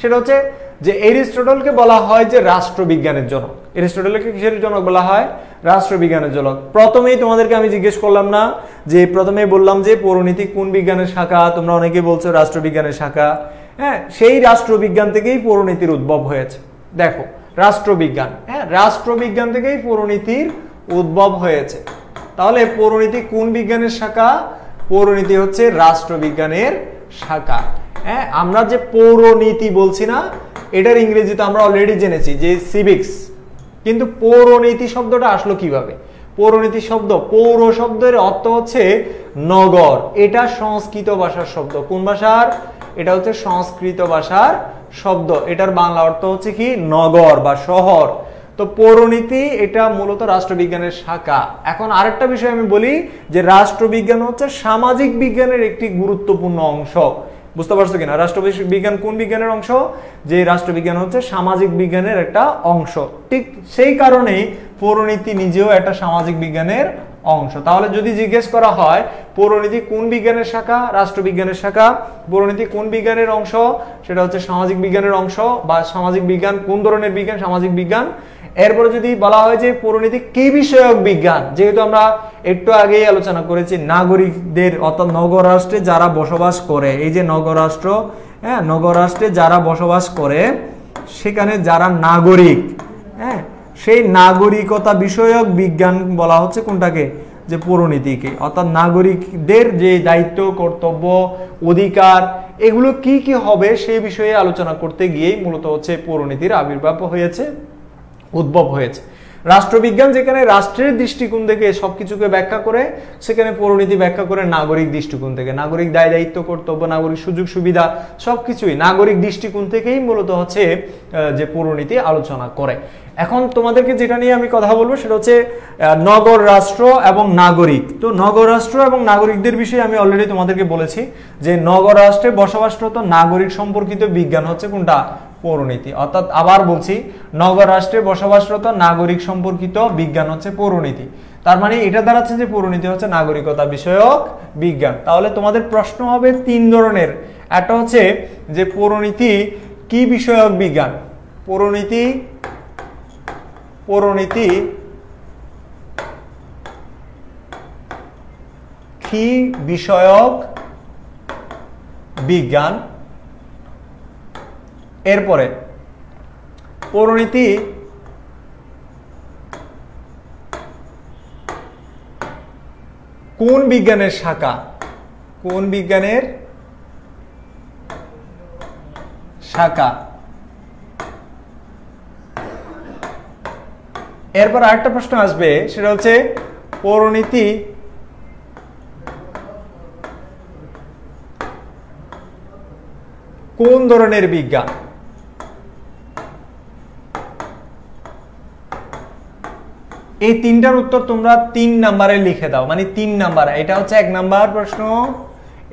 সেটা হচ্ছে যে এরিস্টটলকে বলা হয় যে রাষ্ট্রবিজ্ঞানের জনক। এরিস্টটলকে কিসের জনক বলা হয়? রাষ্ট্রবিজ্ঞানের জনক। প্রথমেই তোমাদেরকে আমি জিজ্ঞেস করলাম না যে, প্রথমেই বললাম যে পৌরনীতি কোন বিজ্ঞানের শাখা? তোমরা অনেকেই বলছো রাষ্ট্রবিজ্ঞানের শাখা। হ্যাঁ, সেই রাষ্ট্রবিজ্ঞান থেকেই পৌরনীতির উদ্ভব হয়েছে। দেখো, রাষ্ট্রবিজ্ঞান, হ্যাঁ, রাষ্ট্রবিজ্ঞান থেকেই পৌরনীতির উদ্ভব হয়েছে। তাহলে পৌরনীতি কোন বিজ্ঞানের শাখা? পৌরনীতি হচ্ছে রাষ্ট্রবিজ্ঞানের শাখা। হ্যাঁ, আমরা যে পৌরনীতি বলছি না, এটার ইংরেজি তো আমরা অলরেডি জেনেছি যে সিভিক্স। কিন্তু পৌরনীতি শব্দটা আসলো কিভাবে? পৌরনীতি শব্দ, পৌর শব্দের অর্থ হচ্ছে নগর। এটা সংস্কৃত ভাষার শব্দ। কোন ভাষার? এটা হচ্ছে সংস্কৃত ভাষার শব্দ। এটার বাংলা অর্থ হচ্ছে কি? নগর বা শহর। তো পৌরনীতি এটা মূলত রাষ্ট্রবিজ্ঞানের শাখা। এখন আরেকটা বিষয় আমি বলি যে রাষ্ট্রবিজ্ঞান হচ্ছে সামাজিক বিজ্ঞানের একটি গুরুত্বপূর্ণ অংশ। বুঝতে পারছো কিনা? রাষ্ট্রবিজ্ঞান কোন বিজ্ঞানের অংশ? যে রাষ্ট্রবিজ্ঞান হচ্ছে সামাজিক বিজ্ঞানের একটা অংশ। ঠিক সেই কারণেই পৌরনীতি নিজেও একটা সামাজিক বিজ্ঞানের অংশ। তাহলে যদি জিজ্ঞেস করা হয় পৌরনীতি কোন বিজ্ঞানের শাখা, রাষ্ট্রবিজ্ঞানের শাখা, পৌরনীতি কোন বিজ্ঞানের অংশ, সেটা হচ্ছে সামাজিক বিজ্ঞানের অংশ, বা সামাজিক বিজ্ঞান কোন ধরনের বিজ্ঞান, সামাজিক বিজ্ঞান। এরপরে যদি বলা হয় যে পৌরনীতি কি বিষয়ক বিজ্ঞান, যেহেতু আমরা একটু আগেই আলোচনা করেছি নাগরিকদের অর্থাৎ নগররাষ্ট্রে যারা বসবাস করে, এই যে নগররাষ্ট্র, হ্যাঁ নগররাষ্ট্রে যারা বসবাস করে সেখানে যারা নাগরিক, হ্যাঁ সেই নাগরিকতা বিষয়ক বিজ্ঞান বলা হচ্ছে কোনটাকে, যে পৌরনীতিকে। অর্থাৎ নাগরিকদের যে দায়িত্ব, কর্তব্য, অধিকার এগুলো কি কি হবে সেই বিষয়ে আলোচনা করতে গিয়েই মূলত হচ্ছে পৌরনীতির আবির্ভাব হয়েছে, উদ্ভব হয়েছে। রাষ্ট্রবিজ্ঞান যেখানে রাষ্ট্রের দৃষ্টিকোণ থেকে সবকিছুকে ব্যাখ্যা করে, সেখানে পৌরনীতি ব্যাখ্যা করে নাগরিক দৃষ্টিকোণ থেকে। নাগরিক দায় দায়িত্ব, কর্তব্য, নাগরিক সুযোগ সুবিধা সবকিছুই নাগরিক দৃষ্টিকোণ থেকেই মূলত হচ্ছে যে পৌরনীতি আলোচনা করে। এখন তোমাদেরকে যেটা নিয়ে আমি কথা বলবো সেটা হচ্ছে নগর রাষ্ট্র এবং নাগরিক। তো নগর রাষ্ট্র এবং নাগরিকদের বিষয়ে আমি অলরেডি তোমাদেরকে বলেছি যে নগর রাষ্ট্রে বসবাসরত নাগরিক সম্পর্কিত বিজ্ঞান হচ্ছে কোনটা, পৌরনীতি। অর্থাৎ আবার বলছি, নগর রাষ্ট্রে বসবাসরত নাগরিক সম্পর্কিত বিজ্ঞান হচ্ছে পৌরনীতি। তার মানে এটা দাঁড়াচ্ছে যে পৌরনীতি হচ্ছে নাগরিকতা বিষয়ক বিজ্ঞান। তাহলে তোমাদের প্রশ্ন হবে তিন ধরনের। একটা হচ্ছে যে পৌরনীতি কি বিষয়ক বিজ্ঞান, পৌরনীতি কি বিষয়ক বিজ্ঞান। এরপরে পৌরনীতি কোন বিজ্ঞানের শাখা, কোন বিজ্ঞানের শাখা। এরপর আরেকটা প্রশ্ন আসবে, সেটা হচ্ছে পৌরনীতি কোন ধরনের বিজ্ঞান। এই তিনটার উত্তর তোমরা 3 নাম্বারে লিখে দাও, মানে 3 নাম্বার। এটা হচ্ছে 1 নাম্বার প্রশ্ন,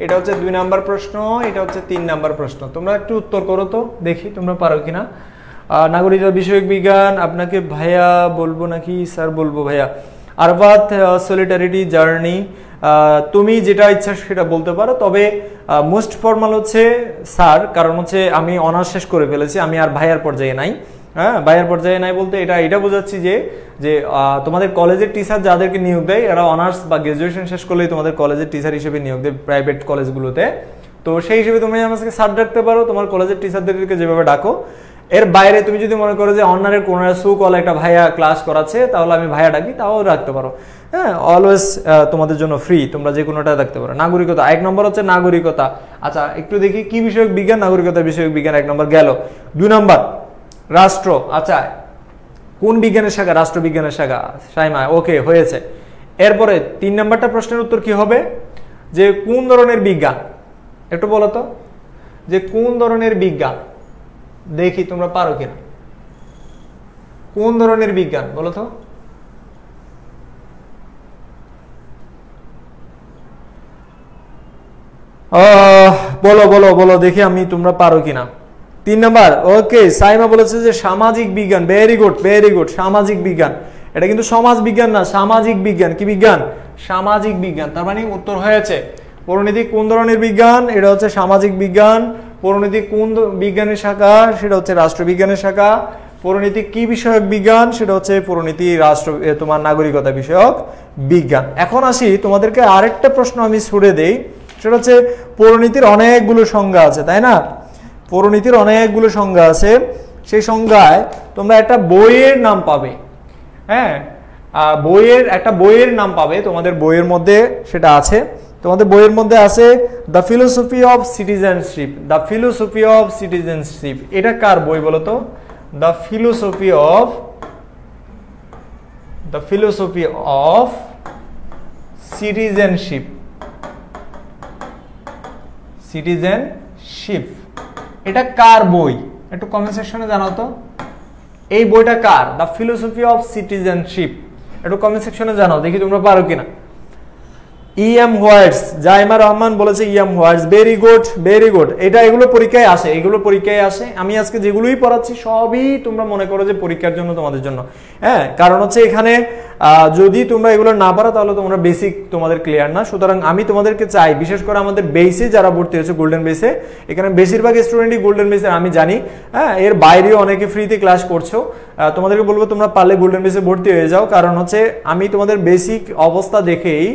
এটা হচ্ছে 2 নাম্বার প্রশ্ন, এটা হচ্ছে 3 নাম্বার প্রশ্ন। তোমরা একটু উত্তর করো তো দেখি তোমরা পারো কিনা। নাগরিকতা বিষয়ক বিজ্ঞান আপনাকে ভাইয়া বলবো নাকি স্যার বলবো? ভাইয়া। আরবাত সলিটারিটি জার্নি, তুমি যেটা ইচ্ছা সেটা বলতে পারো, তবে মোস্ট ফর্মাল হচ্ছে স্যার, কারণ হচ্ছে আমি অনার্স শেষ করে ফেলেছি, আমি আর ভাইয়ার পর্যায়ে নাই। হ্যাঁ, ভাইয়ার পর্যায়ে নাই বলতে এটা বোঝাচ্ছি যে তোমাদের কলেজের টিচার যাদেরকে নিয়োগ দেয় এরা অনার্স বা গ্রাজুয়েশন শেষ করলেই তোমাদের কলেজের টিচার হিসেবে নিয়োগ দেয় প্রাইভেট কলেজগুলোতে। তো সেই হিসেবে তুমি আমাকে স্যার ডাকতে পারো, তোমার কলেজের টিচারদেরকে যেভাবে ডাকো। এর বাইরে তুমি যদি মনে করো যে অন্যারের কোনো সুকল একটা ভাইয়া ক্লাস করাচ্ছে, তাহলে আমি ভাইয়া ডাকি, তাও রাখতে পারো। হ্যাঁ, অলওয়েজ তোমাদের জন্য ফ্রি, তোমরা যে কোনোটা রাখতে পারো। নাগরিকতা 1 নম্বর হচ্ছে নাগরিকতা। আচ্ছা একটু দেখি কি বিষয়ক বিজ্ঞান, নাগরিকতা বিষয়ক বিজ্ঞান 1 নম্বর গেল। 2 নম্বর রাষ্ট্র, আচ্ছা কোন বিজ্ঞানের শাখা, রাষ্ট্রবিজ্ঞানের শাখা। সাইমা ওকে হয়েছে। এরপরে 3 নম্বরটা প্রশ্নের উত্তর কি হবে, যে কোন ধরনের বিজ্ঞান, একটু বলো তো যে কোন ধরনের বিজ্ঞান, দেখি তোমরা পারো কিনা। কোন ধরনের বিজ্ঞান বলো তো। বলো বলো বলো দেখি আমি তোমরা পারো কিনা। 3 নাম্বার ওকে, সাইমা বলেছে যে সামাজিক বিজ্ঞান। ভেরি গুড ভেরি গুড, সামাজিক বিজ্ঞান। এটা কিন্তু সমাজ বিজ্ঞান না, সামাজিক বিজ্ঞান। কি বিজ্ঞান? সামাজিক বিজ্ঞান। তার মানে উত্তর হয়েছে পৌরনীতি কোন ধরনের বিজ্ঞান, এটা হচ্ছে সামাজিক বিজ্ঞান। পৌরনীতি কোন বিজ্ঞানের শাখা, সেটা হচ্ছে রাষ্ট্রবিজ্ঞানের শাখা। পৌরনীতি কি বিষয়ক বিজ্ঞান, সেটা হচ্ছে পৌরনীতি তোমার নাগরিকতা বিষয়ক বিজ্ঞান। এখন আসি তোমাদেরকে আরেকটা প্রশ্ন আমি ছুড়ে দেই, সেটা হচ্ছে পৌরনীতির অনেকগুলো সংজ্ঞা আছে, তাই না? পৌরনীতির অনেকগুলো সংজ্ঞা আছে, সেই সংজ্ঞায় তোমরা একটা বইয়ের নাম পাবে। হ্যাঁ, একটা বইয়ের নাম পাবে তোমাদের বইয়ের মধ্যে, সেটা আছে তোমাদের বইয়ের মধ্যে আছে the philosophy of citizenship. The philosophy of citizenship এটা কার বই বলো তো? The philosophy of citizenship. এটা কার বই? একটু কমেন্ট সেকশনে জানাও তো এই বইটা কার। দ্য ফিলোসফি অফ সিটিজেনশিপ একটু কমেন্ট সেকশনে জানাও, দেখি তোমরা পারো কিনা। ইএম হোয়াটস, জাইমা রহমান বলেছে ইএম হোয়াটস, ভেরি গুড ভেরি গুড। এটা এগুলো পরীক্ষায় আসে, এগুলো পরীক্ষায় আসে। আমি আজকে যেগুলোই পড়াচ্ছি সবই তোমরা মনে করো যে পরীক্ষার জন্য, তোমাদের জন্য। হ্যাঁ, কারণ হচ্ছে এখানে যদি তোমরা এগুলো না পারো তাহলে তোমরা বেসিক তোমাদের ক্লিয়ার না। সুতরাং আমি তোমাদেরকে চাই, বিশেষ করে আমাদের বেসে যারা ভর্তি হয়েছে গোল্ডেন বেসে, এখানে বেশিরভাগ স্টুডেন্টই গোল্ডেন বেসে আমি জানি। হ্যাঁ, এর বাইরেও অনেকে ফ্রিতে ক্লাস করছো। তোমাদেরকে বলবো তোমরা পারলে গোল্ডেন বেসে ভর্তি হয়ে যাও, কারণ হচ্ছে আমি তোমাদের বেসিক অবস্থা দেখেই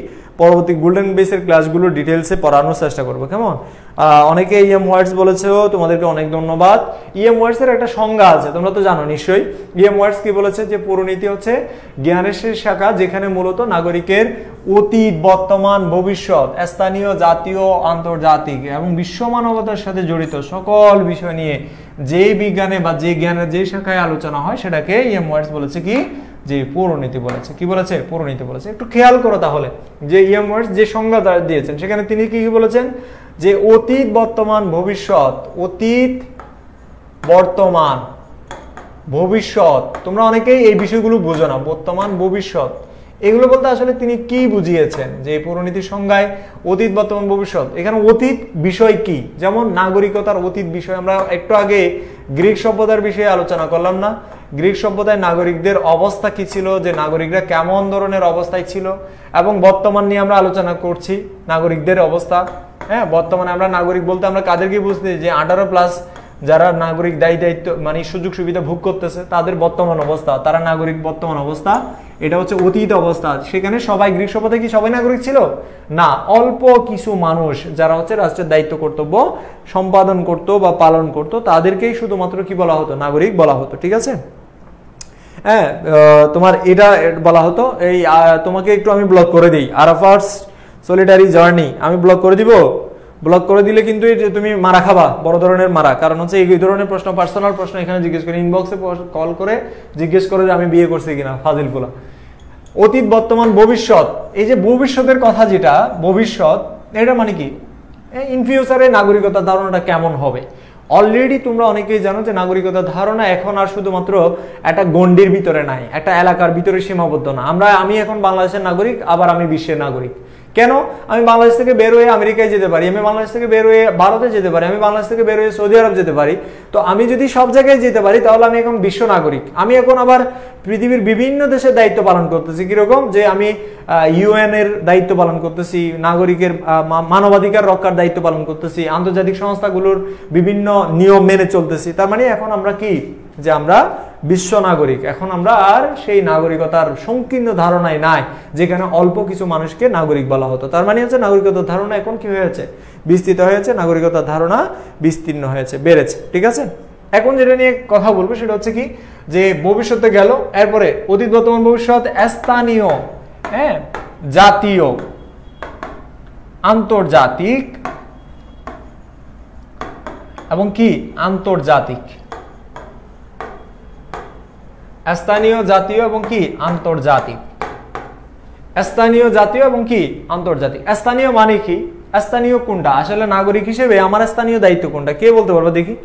পরবর্তী গোল্ডেন বেসের ক্লাসগুলো ডিটেলসে পড়ানোর চেষ্টা করবো, কেমন? অনেকে ইএম ওয়ার্ডস বলেছো, তোমাদেরকে অনেক ধন্যবাদ। ইএম ওয়ার্ডস এর একটা সংজ্ঞা আছে, তোমরা তো জানো নিশ্চয়ই। ইএম ওয়ার্ডস কি বলেছে? যে পৌরনীতি হচ্ছে জ্ঞানের সেই শাখা যেখানে মূলত নাগরিকের অতীত, বর্তমান, ভবিষ্যৎ, স্থানীয়, জাতীয়, আন্তর্জাতিক এবং বিশ্ব মানবতার সাথে জড়িত সকল বিষয় নিয়ে যে বিজ্ঞানে বা যে জ্ঞানের যে শাখায় আলোচনা হয় সেটাকে ইএম ওয়ার্ডস বলেছে কি? যে পৌরনীতি বলেছে। কি বলেছে? পৌরনীতি বলেছে। একটু খেয়াল করো তাহলে যে ইএম ওয়ার্ডস যে সংজ্ঞা দিয়েছেন সেখানে তিনি কি বলেছেন? যে অতীত, বর্তমান, ভবিষ্যৎ, অতীত, বর্তমান, ভবিষ্যৎ। তোমরা অনেকেই এই বিষয়গুলো বোঝো না, বর্তমান, ভবিষ্যৎ এগুলো বলতে আসলে তিনি কি বুঝিয়েছেন? যে পৌরনীতির সংজ্ঞায় অতীত, বর্তমান, ভবিষ্যৎ, এখানে অতীত বিষয় কি? যেমন নাগরিকতার অতীত বিষয়। আমরা একটু আগে গ্রিক সভ্যতার বিষয়ে আলোচনা করলাম না? গ্রিক সভ্যতায় নাগরিকদের অবস্থা কি ছিল, যে নাগরিকরা কেমন ধরনের অবস্থায় ছিল, এবং বর্তমান নিয়ে আমরা আলোচনা করছি নাগরিকদের অবস্থা। হ্যাঁ, বর্তমানে আমরা নাগরিক বলতে আমরা কাদেরকে বুঝতে? যে 18+ যারা নাগরিক দায়িত্ব মানে সুযোগ সুবিধা ভোগ করতেছে তাদের বর্তমান অবস্থা, তারা নাগরিক বর্তমান অবস্থা। এটা হচ্ছে অতীত অবস্থা। সেখানে সবাই, গ্রিক সভ্যতায় কি সবাই নাগরিক ছিল? না, অল্প কিছু মানুষ যারা হচ্ছে রাষ্ট্রের দায়িত্ব কর্তব্য সম্পাদন করত বা পালন করত, তাদেরকেই শুধুমাত্র কি বলা হতো? নাগরিক বলা হতো। ঠিক আছে? হ্যাঁ, তোমার এটা বলা হতো। এই তোমাকে একটু আমি ব্লক করে দিই, আরাফাটস সলিটারি জার্নি আমি ব্লক করে দিব। ব্লক করে দিলে কিন্তু তুমি মারা খাবা, বড় ধরনের মারা। কারণ হচ্ছে এই ধরনের প্রশ্ন, পার্সোনাল প্রশ্ন এখানে জিজ্ঞেস করে, ইনবক্সে কল করে জিজ্ঞেস করে যে আমি বিয়ে করছি কিনা, ফাজিল ফুলা। অতীত, বর্তমান, ভবিষ্যৎ, এই যে ভবিষ্যতের কথা, যেটা ভবিষ্যৎ, এটা মানে কি? ইন ফিউচারে নাগরিকতার ধারণাটা কেমন হবে? অলরেডি তোমরা অনেকেই জানো যে নাগরিকতার ধারণা এখন আর শুধুমাত্র একটা গণ্ডির ভিতরে নাই, একটা এলাকার ভিতরে সীমাবদ্ধ না। আমি এখন বাংলাদেশের নাগরিক, আবার আমি বিশ্বের নাগরিক। কেন? আমি বাংলাদেশ থেকে বের হয়ে আমেরিকায় যেতে পারি, আমি বাংলাদেশ থেকে বের হয়ে ভারতে যেতে পারি, আমি বাংলাদেশ থেকে বের হয়ে সৌদি আরব যেতে পারি। তো আমি যদি সব জায়গায় যেতে পারি তাহলে আমি এখন বিশ্ব নাগরিক। আমি এখন আবার পৃথিবীর বিভিন্ন দেশের দায়িত্ব পালন করতেছি। কিরকম? যে আমি ইউএন এর দায়িত্ব পালন করতেছি, নাগরিকের মানবাধিকার রক্ষার দায়িত্ব পালন করতেছি, আন্তর্জাতিক সংস্থাগুলোর বিভিন্ন নিয়ম মেনে চলতেছি। তার মানে এখন আমরা কি? যে আমরা বিশ্ব নাগরিক। এখন আমরা আর সেই নাগরিকতার সংকীর্ণ ধারণায় নাই যেখানে অল্প কিছু মানুষকে নাগরিক বলা হতো। তার মানে হচ্ছে নাগরিকতার ধারণা এখন কি হয়েছে? বিস্তৃত হয়েছে। নাগরিকতার ধারণা বিস্তীর্ণ হয়েছে, বেড়েছে। ঠিক আছে? এখন যেটা নিয়ে কথা বলবো সেটা হচ্ছে কি? যে ভবিষ্যতে গেল, এরপরে অতীত, বর্তমান, ভবিষ্যৎ, স্থানীয়, হ্যাঁ, জাতীয়, আন্তর্জাতিক এবং কি? আন্তর্জাতিক। স্থানীয়, জাতীয় এবং কি? আন্তর্জাতিক। স্থানীয়, জাতীয় এবং কি? আন্তর্জাতিক। স্থানীয় মানে কি? স্থানীয় কোনটা? আসলে নাগরিক হিসেবে আমার স্থানীয় দায়িত্ব কোনটা? কে বলতে পারবে দেখি?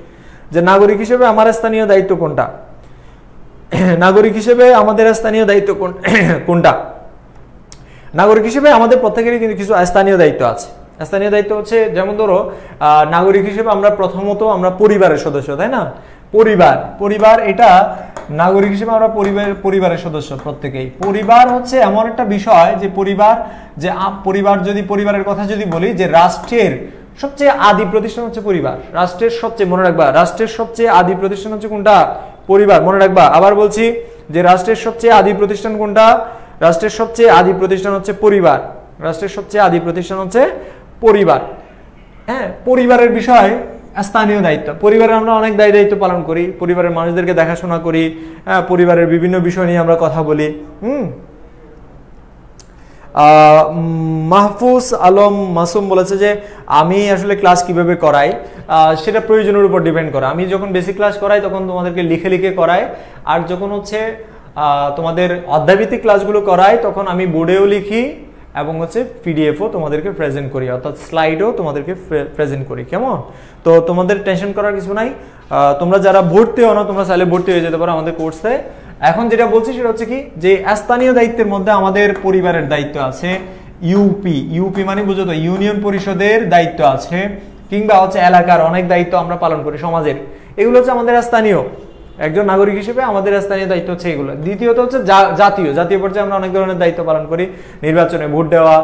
যে নাগরিক হিসেবে আমার স্থানীয় দায়িত্ব কোনটা? নাগরিক হিসেবে আমাদের স্থানীয় দায়িত্ব কোনটা? নাগরিক হিসেবে আমাদের প্রত্যেকেরই কিন্তু কিছু স্থানীয় দায়িত্ব আছে। স্থানীয় দায়িত্ব হচ্ছে, যেমন ধরো নাগরিক হিসেবে আমরা প্রথমত আমরা পরিবারের সদস্য, তাই না? পরিবার এটা নাগরিক হিসেবে আমরা পরিবারের সদস্য প্রত্যেকেই। পরিবার হচ্ছে এমন একটা বিষয় যে যদি পরিবারের কথা যদি বলি, যে রাষ্ট্রের সবচেয়ে আদি প্রতিষ্ঠান হচ্ছে পরিবার। রাষ্ট্রের সবচেয়ে, মনে রাখবা, রাষ্ট্রের সবচেয়ে আদি প্রতিষ্ঠান হচ্ছে কোনটা? পরিবার। মনে রাখবা, আবার বলছি যে রাষ্ট্রের সবচেয়ে আদি প্রতিষ্ঠান কোনটা? রাষ্ট্রের সবচেয়ে আদি প্রতিষ্ঠান হচ্ছে পরিবার। রাষ্ট্রের সবচেয়ে আদি প্রতিষ্ঠান হচ্ছে পরিবার। হ্যাঁ, পরিবারের বিষয় স্থানীয় দায়িত্ব। পরিবারে আমরা অনেক দায়িত্ব পালন করি, পরিবারের মানুষদেরকে দেখাশোনা করি, পরিবারের বিভিন্ন বিষয় নিয়ে আমরা কথা বলি। মাহফুজ আলম মাসুম বলেছে যে আমি আসলে ক্লাস কিভাবে করাই সেটা প্রয়োজনের উপর ডিপেন্ড করে। আমি যখন বেসিক ক্লাস করাই তখন তোমাদেরকে লিখে করাই, আর যখন হচ্ছে তোমাদের অধ্যায়ভিত্তিক ক্লাসগুলো করাই তখন আমি বোর্ডেও লিখি এবং হচ্ছে পিডিএফও তোমাদেরকে প্রেজেন্ট করি, অর্থাৎ স্লাইডও তোমাদেরকে প্রেজেন্ট করি। কেমন? তো তোমাদের টেনশন করার কিছু নাই। তোমরা যারা ভর্তি হও না তোমরা চাইলে ভর্তি হয়ে যেতে পারো আমাদের কোর্সে। এখন যেটা বলছি সেটা হচ্ছে কি, যে স্থানীয় দায়িত্বের মধ্যে আমাদের পরিবারের দায়িত্ব আছে, ইউপি, ইউপি মানে বুঝো তো ইউনিয়ন পরিষদের দায়িত্ব আছে, কিংবা হচ্ছে এলাকার অনেক দায়িত্ব আমরা পালন করি সমাজের, এগুলো হচ্ছে আমাদের স্থানীয়, একজন নাগরিক হিসেবে আমাদের স্থানীয় দায়িত্ব হচ্ছে এগুলো। দ্বিতীয়ত হচ্ছে জাতীয় পর্যায়ে আমরা অনেক ধরনের দায়িত্ব পালন করি, নির্বাচনে ভোট দেওয়া,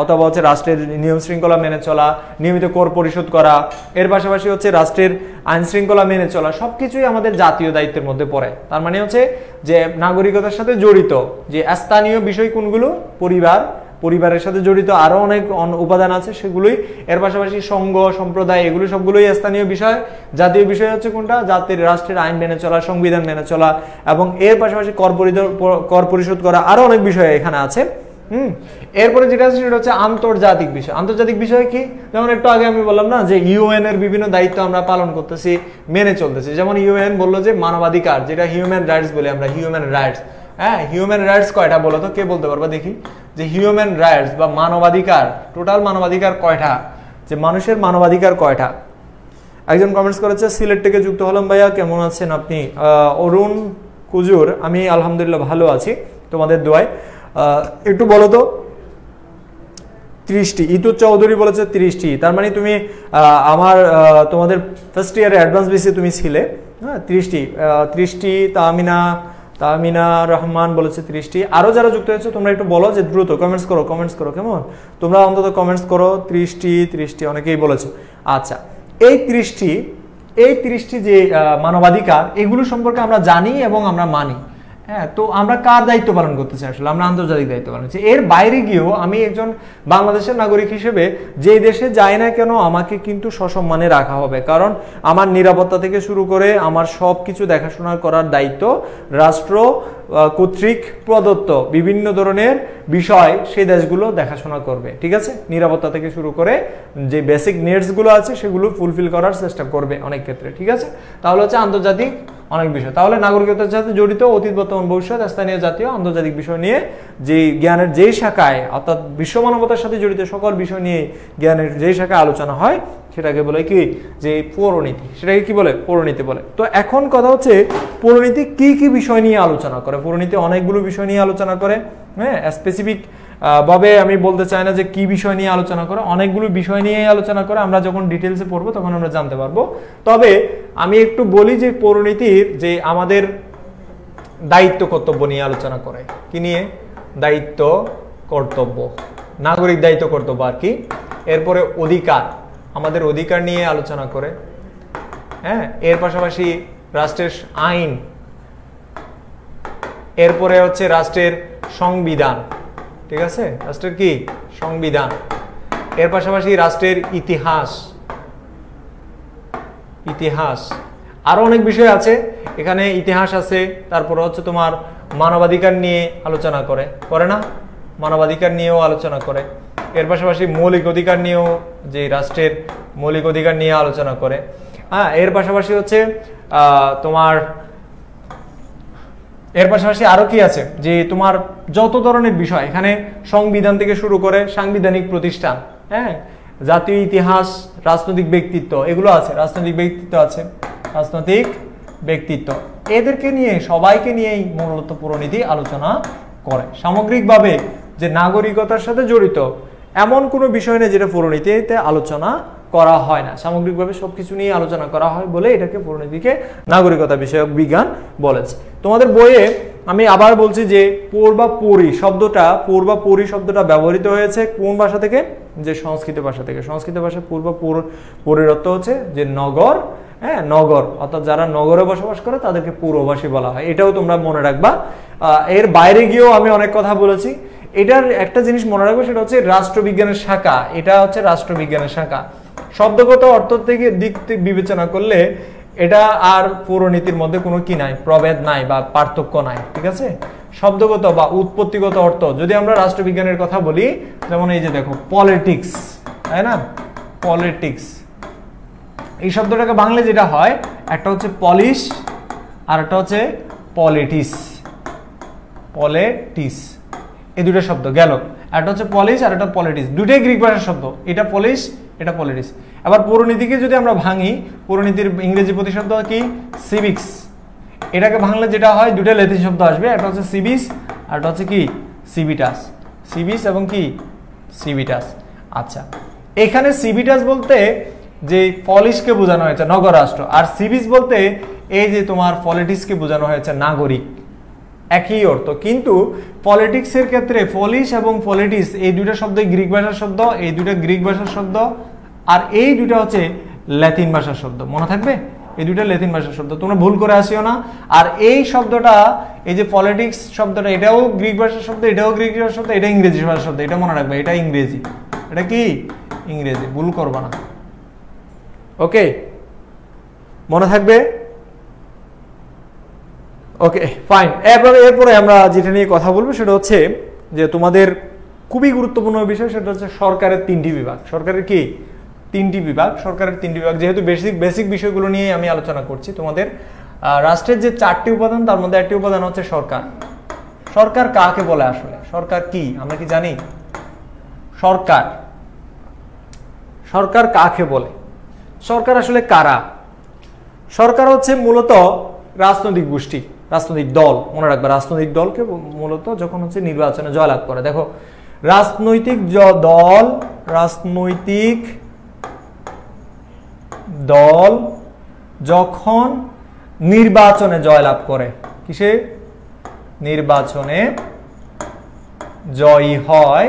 অথবা হচ্ছে রাষ্ট্রের নিয়ম শৃঙ্খলা মেনে চলা, নিয়মিত কর পরিশোধ করা, এর পাশাপাশি হচ্ছে রাষ্ট্রের আইন শৃঙ্খলা মেনে চলা, সবকিছুই আমাদের জাতীয় দায়িত্বের মধ্যে পড়ে। তার মানে হচ্ছে যে নাগরিকতার সাথে জড়িত যে স্থানীয় বিষয় কোনগুলো, পরিবারের সাথে জড়িত আরো অনেক উপাদান আছে সেগুলোই, এর পাশাপাশি সংঘ সম্প্রদায়, এগুলো সবগুলোই স্থানীয় বিষয়। জাতীয় বিষয় হচ্ছে কোনটা, জাতির রাষ্ট্রের আইন মেনে চলা, সংবিধান মেনে চলা, এবং এর পাশাপাশি কর পরিশোধ করা, আরো অনেক বিষয় এখানে আছে। এরপরে যেটা আছে সেটা হচ্ছে আন্তর্জাতিক বিষয়। আন্তর্জাতিক বিষয় কি, যেমন একটু আগে আমি বললাম না যে ইউএন এর বিভিন্ন দায়িত্ব আমরা পালন করতেছি, মেনে চলতেছি। যেমন ইউএন বললো যে মানবাধিকার, যেটা হিউম্যান রাইটস বলি আমরা, হিউম্যান রাইটস। হ্যাঁ, হিউম্যান রাইটস কয়টা বলো তো, কে বলতে পারবা দেখি, যে হিউম্যান রাইটস বা মানবাধিকার, টোটাল মানবাধিকার কয়টা, যে মানুষের মানবাধিকার কয়টা? একজন কমেন্টস করেছে, সিলেট থেকে যুক্ত হলাম ভাইয়া, কেমন আছেন আপনি? অরুণ কুজুর, আমি আলহামদুলিল্লাহ ভালো আছি তোমাদের দোয়ায়। একটু বলো তো, 30টি। ইতু চৌধুরী বলেছে 30টি, তার মানে তুমি তোমাদের ফার্স্ট ইয়ারে অ্যাডভান্স বেসে তুমি ছিলে। হ্যাঁ, 30টি। তামিনা রহমান বলেছে 30টি। আরো যারা যুক্ত হয়েছে তোমরা একটু বলো, যে দ্রুত কমেন্টস করো, কেমন? তোমরা অন্তত কমেন্টস করো, 30টি অনেকেই বলেছে। আচ্ছা, এই 30টি যে মানবাধিকার, এগুলো সম্পর্কে আমরা জানি এবং আমরা মানি। হ্যাঁ, তো আমরা কার দায়িত্ব পালন করতেছি? আসলে আমরা আন্তর্জাতিক দায়িত্ব পালন করছি। এর বাইরে গিয়েও আমি একজন বাংলাদেশের নাগরিক হিসেবে যে দেশে যাই না কেন, আমাকে কিন্তু সসম্মানে রাখা হবে, কারণ আমার নিরাপত্তা থেকে শুরু করে আমার সব কিছু দেখাশোনা করার দায়িত্ব রাষ্ট্র কর্তৃক প্রদত্ত বিভিন্ন ধরনের বিষয় সেই দেশগুলো দেখাশোনা করবে। ঠিক আছে, নিরাপত্তা থেকে শুরু করে যে বেসিক নিডসগুলো আছে সেগুলো ফুলফিল করার চেষ্টা করবে অনেক ক্ষেত্রে। ঠিক আছে, তাহলে হচ্ছে আন্তর্জাতিক অনেক বিষয়। তাহলে নাগরিকতার সাথে জড়িত অতীত, বর্তমান, ভবিষ্যৎ, স্থানীয়, জাতীয়, আন্তর্জাতিক বিষয় নিয়ে যে জ্ঞানের যেই শাখায়, অর্থাৎ বিশ্ব মানবতার সাথে জড়িত সকল বিষয় নিয়ে জ্ঞানের যেই শাখায় আলোচনা হয় সেটাকে বলে কি, যে পৌরনীতি। সেটাকে কি বলে? পৌরনীতি বলে। তো এখন কথা হচ্ছে পৌরনীতি কি কি বিষয় নিয়ে আলোচনা করে? পৌরনীতি অনেকগুলো বিষয় নিয়ে আলোচনা করে। হ্যাঁ, স্পেসিফিক ভাবে আমি বলতে চাই না যে কি বিষয় নিয়ে আলোচনা করে, অনেকগুলো বিষয় নিয়ে আলোচনা করে। আমরা যখন ডিটেলসে পড়বো তখন আমরা জানতে পারবো। তবে আমি একটু বলি যে পৌরনীতির যে আমাদের দায়িত্ব কর্তব্য নিয়ে আলোচনা করে। কি নিয়ে? দায়িত্ব কর্তব্য, নাগরিক দায়িত্ব কর্তব্য আর কি। এরপরে অধিকার, আমাদের অধিকার নিয়ে আলোচনা করে। হ্যাঁ, এর পাশাপাশি রাষ্ট্রের আইন, এরপরে হচ্ছে রাষ্ট্রের সংবিধান। ঠিক আছে, রাষ্ট্রের কি? সংবিধান। এর পাশাপাশি রাষ্ট্রের ইতিহাস, আরো অনেক বিষয় আছে এখানে। ইতিহাস আছে, তারপর হচ্ছে তোমার মানবাধিকার নিয়ে আলোচনা করে না, মানবাধিকার নিয়েও আলোচনা করে। এর পাশাপাশি মৌলিক অধিকার নিয়েও, যে রাষ্ট্রের মৌলিক অধিকার নিয়ে আলোচনা করে। হ্যাঁ, এর পাশাপাশি হচ্ছে তোমার এর পাশাপাশি আরো কি আছে, যে তোমার যত ধরনের বিষয় এখানে, সংবিধান থেকে শুরু করে সাংবিধানিক প্রতিষ্ঠান, হ্যাঁ, জাতীয় ইতিহাস, রাজনৈতিক ব্যক্তিত্ব, এগুলো আছে। রাজনৈতিক ব্যক্তিত্ব এদেরকে নিয়ে, সবাইকে নিয়েই মূলত পৌরনীতি আলোচনা করে। সামগ্রিকভাবে যে নাগরিকতার সাথে জড়িত এমন কোনো বিষয় নেই যেটা পৌরনীতিতে আলোচনা করা হয় না। সামগ্রিকভাবে সবকিছু নিয়ে আলোচনা করা হয় বলে এটাকে পৌরনীতিকে নাগরিকতা বিষয়ক বিজ্ঞান বলেছে। তোমাদের বইয়ে আমি আবার বলছি যে পূর্বাপরি শব্দটা ব্যবহৃত হয়েছে কোন ভাষা থেকে? যে সংস্কৃত ভাষা থেকে। সংস্কৃত ভাষায় পূর্বাপরির অর্থ হচ্ছে যে নগর। হ্যাঁ, নগর, অর্থাৎ যারা নগরে বসবাস করে তাদেরকে পূর্ববাসী বলা হয়। এটাও তোমরা মনে রাখবা। এর বাইরে গিয়েও আমি অনেক কথা বলেছি। এটার একটা জিনিস মনে রাখবো, সেটা হচ্ছে রাষ্ট্রবিজ্ঞানের শাখা। এটা হচ্ছে রাষ্ট্রবিজ্ঞানের শাখা। শব্দগত অর্থ থেকে দিক থেকে বিবেচনা করলে এটা আর পৌরনীতির মধ্যে কোনো কি নাই, প্রভেদ নাই বা পার্থক্য নাই। ঠিক আছে, শব্দগত বা উৎপত্তিগত অর্থ যদি আমরা রাষ্ট্রবিজ্ঞানের কথা বলি, যেমন এই যে দেখো পলিটিক্স, তাই না? পলিটিক্স এই শব্দটাকে বাংলা যেটা হয়, একটা হচ্ছে পলিশ আর একটা হচ্ছে পলিটিস। এই দুটো শব্দ গেল। একটা হচ্ছে পলিশ আর একটা পলিটিস, দুটোই গ্রিক ভাষার শব্দ। এটা পলিশ, এটা পলিটিস। আবার পৌরনীতিকে যদি আমরা ভাঙি, পৌরনীতির ইংরেজি প্রতিশব্দ কি? সিভিক্স। এটাকে ভাঙলে যেটা হয়, দুটো ল্যাটিন শব্দ আসবে, একটা হচ্ছে সিভিস আর একটা হচ্ছে কি? সিভিটাস। সিভিস এবং কি? সিভিটাস। আচ্ছা, এখানে সিভিটাস বলতে যে পলিশকে বোঝানো হয়েছে নগররাষ্ট্র, আর সিভিস বলতে এই যে তোমার পলিটিক্সকে বোঝানো হয়েছে নাগরিক, একই অর্থ। কিন্তু পলিটিক্সের ক্ষেত্রে পলিশ এবং পলিটিক্স এই দুইটা শব্দ গ্রিক ভাষার শব্দ, এই দুইটা গ্রিক ভাষার শব্দ, আর এই দুইটা হচ্ছে ল্যাতিন ভাষার শব্দ, মনে থাকবে এই দুইটা ল্যাতিন ভাষার শব্দ, তোমরা ভুল করে আসিও না। আর এই শব্দটা, এই যে পলিটিক্স শব্দটা, এটাও গ্রিক ভাষার শব্দ, এটাও গ্রিক ভাষার শব্দ, এটা ইংরেজি ভাষার শব্দ, এটা মনে রাখবে, এটা ইংরেজি, এটা কি ইংরেজি, ভুল করবা না। ওকে, মনে থাকবে? Okay fine. এরপরে আমরা যেটা নিয়ে কথা বলবো সেটা হচ্ছে যে তোমাদের খুবই গুরুত্বপূর্ণ বিষয়, সেটা হচ্ছে সরকারের 3টি বিভাগ। সরকারের কি 3টি বিভাগ, সরকারের 3টি বিভাগ। যেহেতু বেসিক বিষয়গুলো নিয়ে আমি আলোচনা করছি, তোমাদের রাষ্ট্রের যে 4টি উপাদান তার মধ্যে একটি উপাদান হচ্ছে সরকার। সরকার কাকে বলে আসলে? সরকার কি আমরা কি জানি? সরকার, সরকার কাকে বলে? সরকার আসলে কারা? সরকার হচ্ছে মূলত রাজনৈতিক গোষ্ঠী, রাজনৈতিক দল, মনে রাখবে রাজনৈতিক দলকে মূলত যখন হচ্ছে নির্বাচনে জয়লাভ করে। দেখো, রাজনৈতিক দল যখন নির্বাচনে জয়লাভ করে, কিসে? নির্বাচনে জয়ী হয়,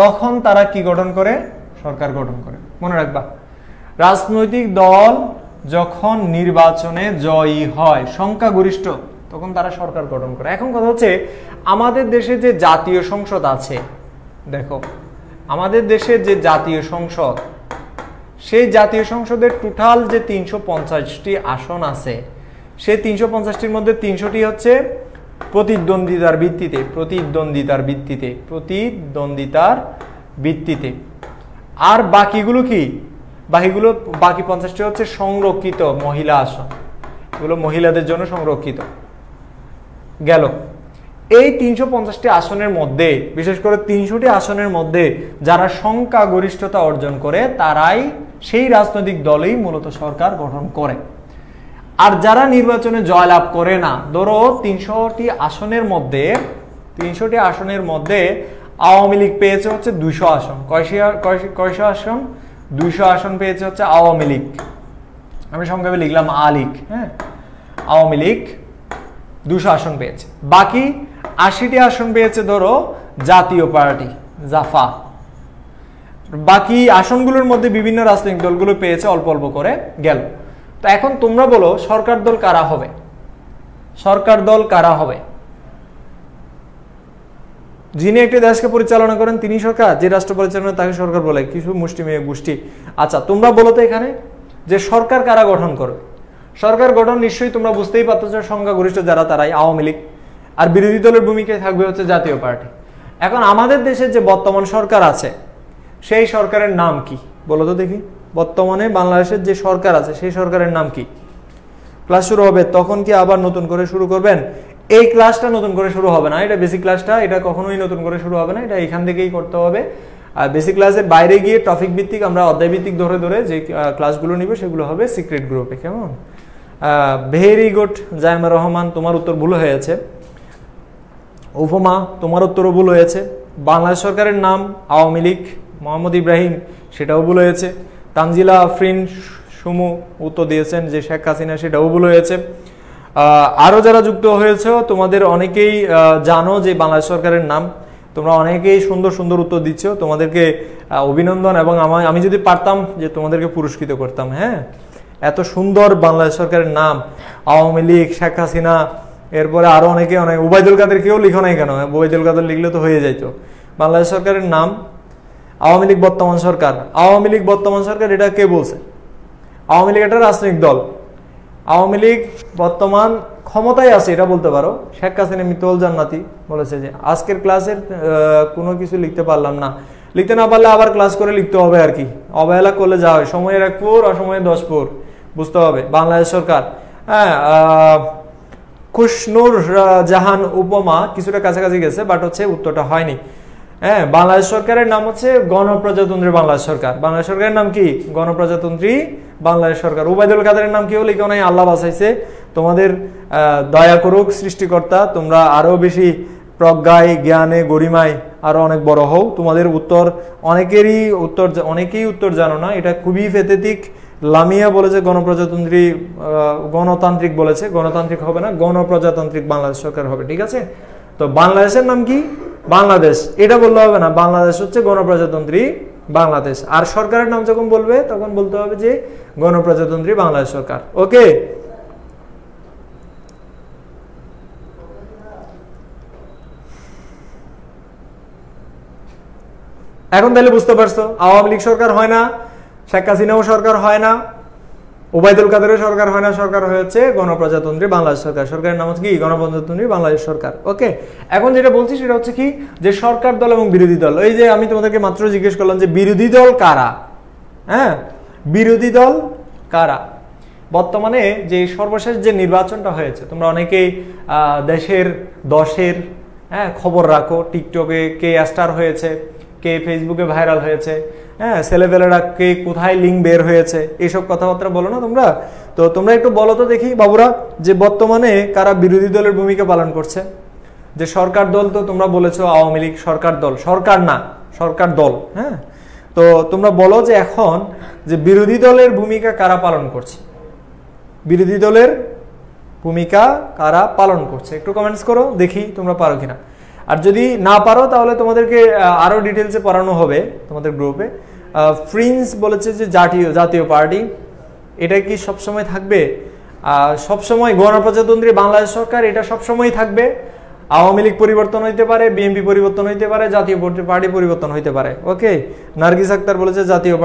তখন তারা কি গঠন করে? সরকার গঠন করে। মনে রাখবা, রাজনৈতিক দল যখন নির্বাচনে জয়ী হয়, সংখ্যাগরিষ্ঠ, তখন তারা সরকার গঠন করে। এখন কথা হচ্ছে, আমাদের দেশে যে জাতীয় সংসদ আছে, দেখো আমাদের দেশের যে জাতীয় সংসদ, সেই জাতীয় সংসদের টোটাল যে 350টি আসন আছে, সেই 350টির মধ্যে 300টি হচ্ছে প্রতিদ্বন্দ্বিতার ভিত্তিতে, আর বাকিগুলো কি? বাকি 50টি হচ্ছে সংরক্ষিত মহিলা আসন, এগুলো মহিলাদের জন্য সংরক্ষিত। গেল, এই 350টি আসনের মধ্যে, বিশেষ করে 300টি আসনের মধ্যে যারা সংখ্যাগরিষ্ঠতা অর্জন করে, তারাই সেই রাজনৈতিক দলই মূলত সরকার গঠন করে। আর যারা নির্বাচনে জয়লাভ করে না, ধরো 300টি আসনের মধ্যে আওয়ামী লীগ পেয়েছে হচ্ছে 200 আসন। কয়শো আসন? 200 আসন পেয়েছে হচ্ছে আওয়ামী লীগ, আমি সংক্ষেপে লিখলাম আলীগ। হ্যাঁ, আওয়ামী লীগ 200 আসন পেয়েছে। বাকি 80টি আসন পেয়েছে ধরো জাতীয় পার্টি, জাফা। বাকি আসনগুলোর মধ্যে বিভিন্ন রাজনৈতিক দলগুলো পেয়েছে অল্প অল্প করে। গেল, তো এখন তোমরা বলো সরকার দল কারা হবে? সরকার দল কারা হবে? যিনি একটি দেশকে পরিচালনা করেন তিনি সরকার, যে রাষ্ট্র পরিচালনা তাকে সরকার বলে, কিছু মুষ্টিমেয় গোষ্ঠী। আচ্ছা, তোমরা বলো তো এখানে যে সরকার কারা গঠন করবে? সরকার গঠন নিশ্চয়ই তোমরা বুঝতেই পারতেছো, সংখ্যাগরিষ্ঠ যারা তারাই আওয়ামী লীগ, আর বিরোধী দলের ভূমিকায় থাকবে হচ্ছে জাতীয় পার্টি। এখন আমাদের দেশের যে বর্তমান সরকার আছে, সেই সরকারের নাম কি বলো তো দেখি? বর্তমানে বাংলাদেশের যে সরকার আছে সেই সরকারের নাম কি? ক্লাস শুরু হবে তখন কি আবার নতুন করে শুরু করবেন? এই ক্লাসটা নতুন করে শুরু হবে না, এটা বেসিক ক্লাসটা, এটা কখনোই নতুন করে শুরু হবে না, এটা এখান থেকেই করতে হবে। আর বেসিক ক্লাসের বাইরে গিয়ে টপিক ভিত্তিক আমরা অধ্যায় ভিত্তিক ধরে ধরে যে ক্লাসগুলো নিব সেগুলো হবে সিক্রেট গ্রুপে, কেমন? ভেরি গুড জাইমা রহমান, তোমার উত্তর ভুল হয়েছে। উপমা, তোমার উত্তরও ভুল হয়েছে। বাংলাদেশ সরকারের নাম আওয়ামী লীগ, মোহাম্মদ ইব্রাহিম, সেটাও ভুল হয়েছে। তানজিলা আফরিন সুমু উত্তর দিয়েছেন যে শেখ হাসিনা, সেটাও ভুল হয়েছে। আরও যারা যুক্ত হয়েছে তোমাদের অনেকেই জানো যে বাংলাদেশ সরকারের নাম, তোমরা অনেকেই সুন্দর সুন্দর উত্তর দিচ্ছ, তোমাদেরকে অভিনন্দন। এবং আমি যদি পারতাম যে তোমাদেরকে পুরস্কৃত করতাম। হ্যাঁ, এত সুন্দর বাংলাদেশ সরকারের নাম, আওয়ামী লীগ, শেখ হাসিনা, এরপরে আরো অনেকে, ওবায়দুল কাদের কেউ লিখো নাই কেন? ওবায়দুল কাদের লিখলে তো হয়ে যাইতো। বাংলাদেশ সরকারের নাম আওয়ামী লীগ বর্তমান সরকার। আওয়ামী লীগ বর্তমান সরকার এটা কে বলছে? আওয়ামী লীগ একটা রাজনৈতিক দল। আওয়ামী লীগ বর্তমান ক্ষমতায় আছে এটা বলতে পারো। শেখ হাসিনা মিতল জান্নাতি বলেছে যে আজকের ক্লাসের কোনো কিছু লিখতে পারলাম না, লিখতে না পারলে আবার ক্লাস করে লিখতে হবে আর কি, অবহেলা করলে যা হয়, সময়ের 1 পুর অসময়ে 10 পুর, বুঝতে হবে। বাংলাদেশ সরকার, হ্যাঁ, খুশনুর জাহান উপমা কিছুটা কাছাকাছি গেছে, বাট হচ্ছে উত্তরটা হয়নি। হ্যাঁ, বাংলাদেশ সরকারের নাম হচ্ছে গণপ্রজাতন্ত্রী বাংলাদেশ সরকার। বাংলাদেশ সরকারের নাম কি? গণপ্রজাতন্ত্রী বাংলাদেশ সরকার। ওবায়দুল কাদেরের নাম কেউ লিখেও নাই, আল্লাহ বাঁচাইছে। তোমাদের দয়া করুক সৃষ্টিকর্তা, তোমরা আরো বেশি প্রজ্ঞায়, জ্ঞানে, গরিমায় আরো অনেক বড় হও। তোমাদের উত্তর অনেকেই উত্তর জানো না, এটা খুবই প্যাথেটিক। লামিয়া বলেছে গণতান্ত্রিক বলেছে, গণতান্ত্রিক হবে না, গণপ্রজাতান্ত্রিক বাংলাদেশ সরকার হবে, ঠিক আছে? তো বাংলাদেশের নাম কি? বাংলাদেশ, এটা বললে হবে না, বাংলাদেশ হচ্ছে গণপ্রজাতন্ত্রী বাংলাদেশ। আর সরকারের নাম যখন বলবে তখন বলতে হবে যে গণপ্রজাতন্ত্রী বাংলাদেশ সরকার। ওকে, এখন তাহলে বুঝতে পারছো আওয়ামী লীগ সরকার হয় না, শেখ হাসিনাও সরকার হয় না, ওবায়দুল কাদেরও সরকার হয় না, সরকার হয়েছে গণপ্রজাতন্ত্রী বাংলাদেশ সরকার। সরকারের নাম হচ্ছে কি? গণপ্রজাতন্ত্রী বাংলাদেশ সরকার। ওকে, এখন যেটা বলছি সেটা হচ্ছে কি যে সরকার দল এবং বিরোধী দল। এই যে আমি তোমাদেরকে মাত্র জিজ্ঞেস করলাম যে বিরোধী দল কারা? হ্যাঁ, বিরোধী দল কারা? বর্তমানে যে সর্বশেষ যে নির্বাচনটা হয়েছে, তোমরা অনেকেই দেশের দশের খবর রাখো, টিকটকে কে স্টার হয়েছে, কে ফেসবুকে ভাইরাল হয়েছে, হ্যাঁ, ছেলেপেলেরা কে কোথায় লিঙ্ক বের হয়েছে, এইসব কথাবার্তা বলো না তোমরা? তো তোমরা একটু বলো তো দেখি বাবুরা, যে বর্তমানে কারা বিরোধী দলের ভূমিকা পালন করছে? যে সরকার দল তো তোমরা বলেছো আওয়ামী লীগ সরকার দল, সরকার না, সরকার দল। হ্যাঁ, তো তোমরা বলো যে এখন যে বিরোধী দলের ভূমিকা কারা পালন করছে? বিরোধী দলের ভূমিকা কারা পালন করছে? একটু কমেন্টস করো দেখি তোমরা পারো কিনা। আর যদি না পারো তাহলে তোমাদেরকে আরো ডিটেলসে পড়ানো হবে তোমাদের গ্রুপে। প্রিন্স বলেছে যে জাতীয় পার্টি, এটা কি সবসময় থাকবে? সবসময় গণপ্রজাতন্ত্রী বাংলাদেশ সরকার, এটা সবসময় থাকবে। আওয়ামী লীগ পরিবর্তন হইতে পারে, বিএনপি পরিবর্তন হইতে পারে, জাতীয় পার্টি পরিবর্তন হইতে পারে। ওকে, নার্গিস আক্তার বলেছে জাতীয়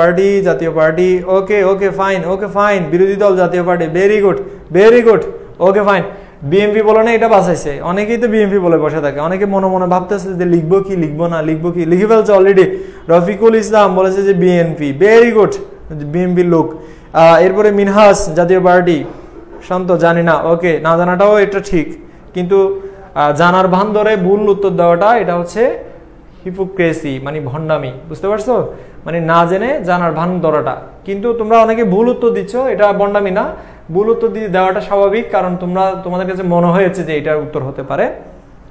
পার্টি। ওকে ওকে ফাইন, ওকে ফাইন, বিরোধী দল জাতীয় party, very good very good. Okay fine, BNP বলে না, এটা বাঁচাইছে। অনেকেই তো বিএনপি বলে বসে থাকে, অনেকে মনে মনে ভাবতেছে যে লিখবো কি লিখবো না, লিখবো কি, লিখে ফেলছে অলরেডি। রফিকুল ইসলাম বলেছে যে বিএনপি, ভেরি গুড, বিএনপি লোক। এরপরে মিনহাস জাতীয় পার্টি, শান্ত জানি না। ওকে, না জানাটাও এটা ঠিক, কিন্তু জানার ভান ধরে ভুল উত্তর দেওয়াটা এটা হচ্ছে হিপোক্রেসি, মানে ভণ্ডামি, বুঝতে পারছো? মানে না জেনে জানার ভান ধরাটা। কিন্তু তোমরা অনেকে ভুল উত্তর দিচ্ছ, এটা ভণ্ডামি না, ভুল উত্তর দিয়ে দেওয়াটা স্বাভাবিক, কারণ তোমাদের কাছে মনে হয়েছে যে এটার উত্তর হতে পারে।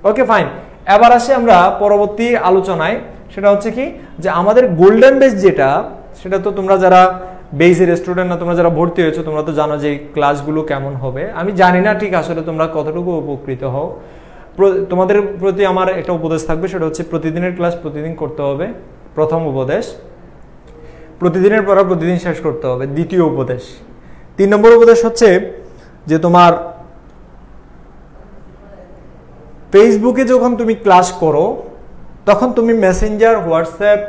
ওকে ফাইন, এবার আসি আমরা পরবর্তী আলোচনায়। সেটা হচ্ছে কি যে আমাদের গোল্ডেন বেস যেটা, সেটা তো তোমরা যারা বেসের স্টুডেন্ট না, তোমরা যারা ভর্তি হয়েছো তোমরা তো জানো যে ক্লাসগুলো কেমন হবে। আমি জানি না ঠিক আসলে তোমরা কতটুকু উপকৃত হও। তোমাদের প্রতি আমার একটা উপদেশ থাকবে, সেটা হচ্ছে প্রতিদিনের ক্লাস প্রতিদিন করতে হবে, প্রথম উপদেশ। প্রতিদিনের পড়া প্রতিদিন শেষ করতে হবে, দ্বিতীয় উপদেশ। 3 নম্বর উপদেশ হচ্ছে যে তোমার ফেসবুকে যখন তুমি ক্লাস করো তখন তুমি মেসেঞ্জার, হোয়াটসঅ্যাপ,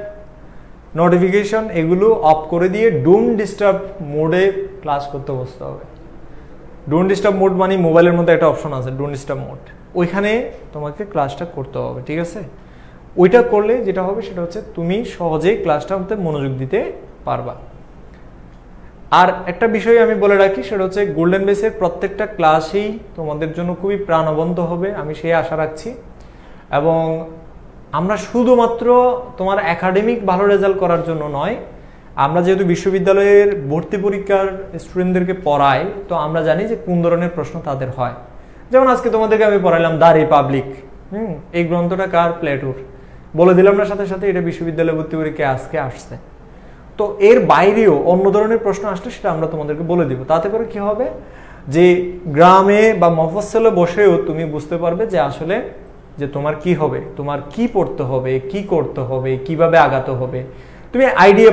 নোটিফিকেশন এগুলো অফ করে দিয়ে ডোন্ট ডিস্টার্ব মোডে ক্লাস করতে বসতে হবে। ডোন্ট ডিস্টার্ব মোড মানে মোবাইলের মধ্যে একটা অপশন আছে ডোন্ট ডিস্টার্ব মোড, ওইখানে তোমাকে ক্লাসটা করতে হবে, ঠিক আছে? ওইটা করলে যেটা হবে সেটা হচ্ছে তুমি সহজেই ক্লাসটার মধ্যে মনোযোগ দিতে পারবা। আর একটা বিষয় আমি বলে রাখি, সেটা হচ্ছে গোল্ডেন বেসের প্রত্যেকটা ক্লাসেই তোমাদের জন্য খুবই প্রাণবন্ত হবে, আমি সেই আশা রাখছি। এবং আমরা শুধুমাত্র তোমার একাডেমিক ভালো রেজাল্ট করার জন্য নয়, আমরা যেহেতু বিশ্ববিদ্যালয়ের ভর্তি পরীক্ষার স্টুডেন্টদেরকে পড়াই, তো আমরা জানি যে কোন ধরনের প্রশ্ন তাদের হয়। যেমন আজকে তোমাদেরকে আমি পড়াইলাম দ্য রিপাবলিক, এই গ্রন্থটা কার? প্লেটোর। বলে দিলাম না সাথে সাথে এটা বিশ্ববিদ্যালয় ভর্তি পরীক্ষায় আজকে আসছে। তো এর বাইরেও অন্য ধরনের প্রশ্ন আসলে সেটা আমরা তোমাদেরকে বলে দিব। তাতে করে কি হবে যে গ্রামে বা মফস্বলে বসেও তুমি বুঝতে পারবে যে আসলে যে তোমার কি হবে, তোমার কি পড়তে হবে, কি করতে হবে, কিভাবে আগাতে হবে, তুমি আইডিয়া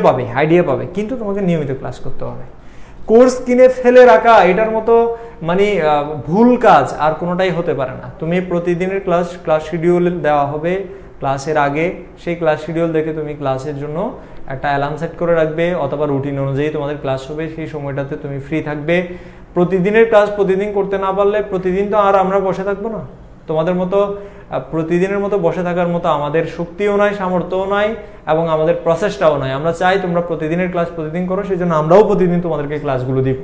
পাবে। কিন্তু তোমাকে নিয়মিত ক্লাস করতে হবে। কোর্স কিনে ফেলে রাখা এটার মতো মানে ভুল কাজ আর কোনোটাই হতে পারে না। তুমি প্রতিদিনের ক্লাস শিডিউল দেওয়া হবে ক্লাসের আগে, সেই ক্লাস শিডিউল দেখে তুমি ক্লাসের জন্য একটা অ্যালার্ম সেট করে রাখবে, অথবা রুটিন অনুযায়ী তোমাদের ক্লাস হবে, সেই সময়টাতে তুমি ফ্রি থাকবে। প্রতিদিনের ক্লাস প্রতিদিন করতে না পারলে প্রতিদিন তো আর আমরা বসে থাকবো না। তোমাদের মতো প্রতিদিনের মতো বসে থাকার মতো আমাদের শক্তিও নাই, সামর্থ্যও নাই, এবং আমাদের প্রসেসটাও নাই। আমরা চাই তোমরা প্রতিদিনের ক্লাস প্রতিদিন করো, সেই জন্য আমরাও প্রতিদিন তোমাদেরকে ক্লাসগুলো দিব।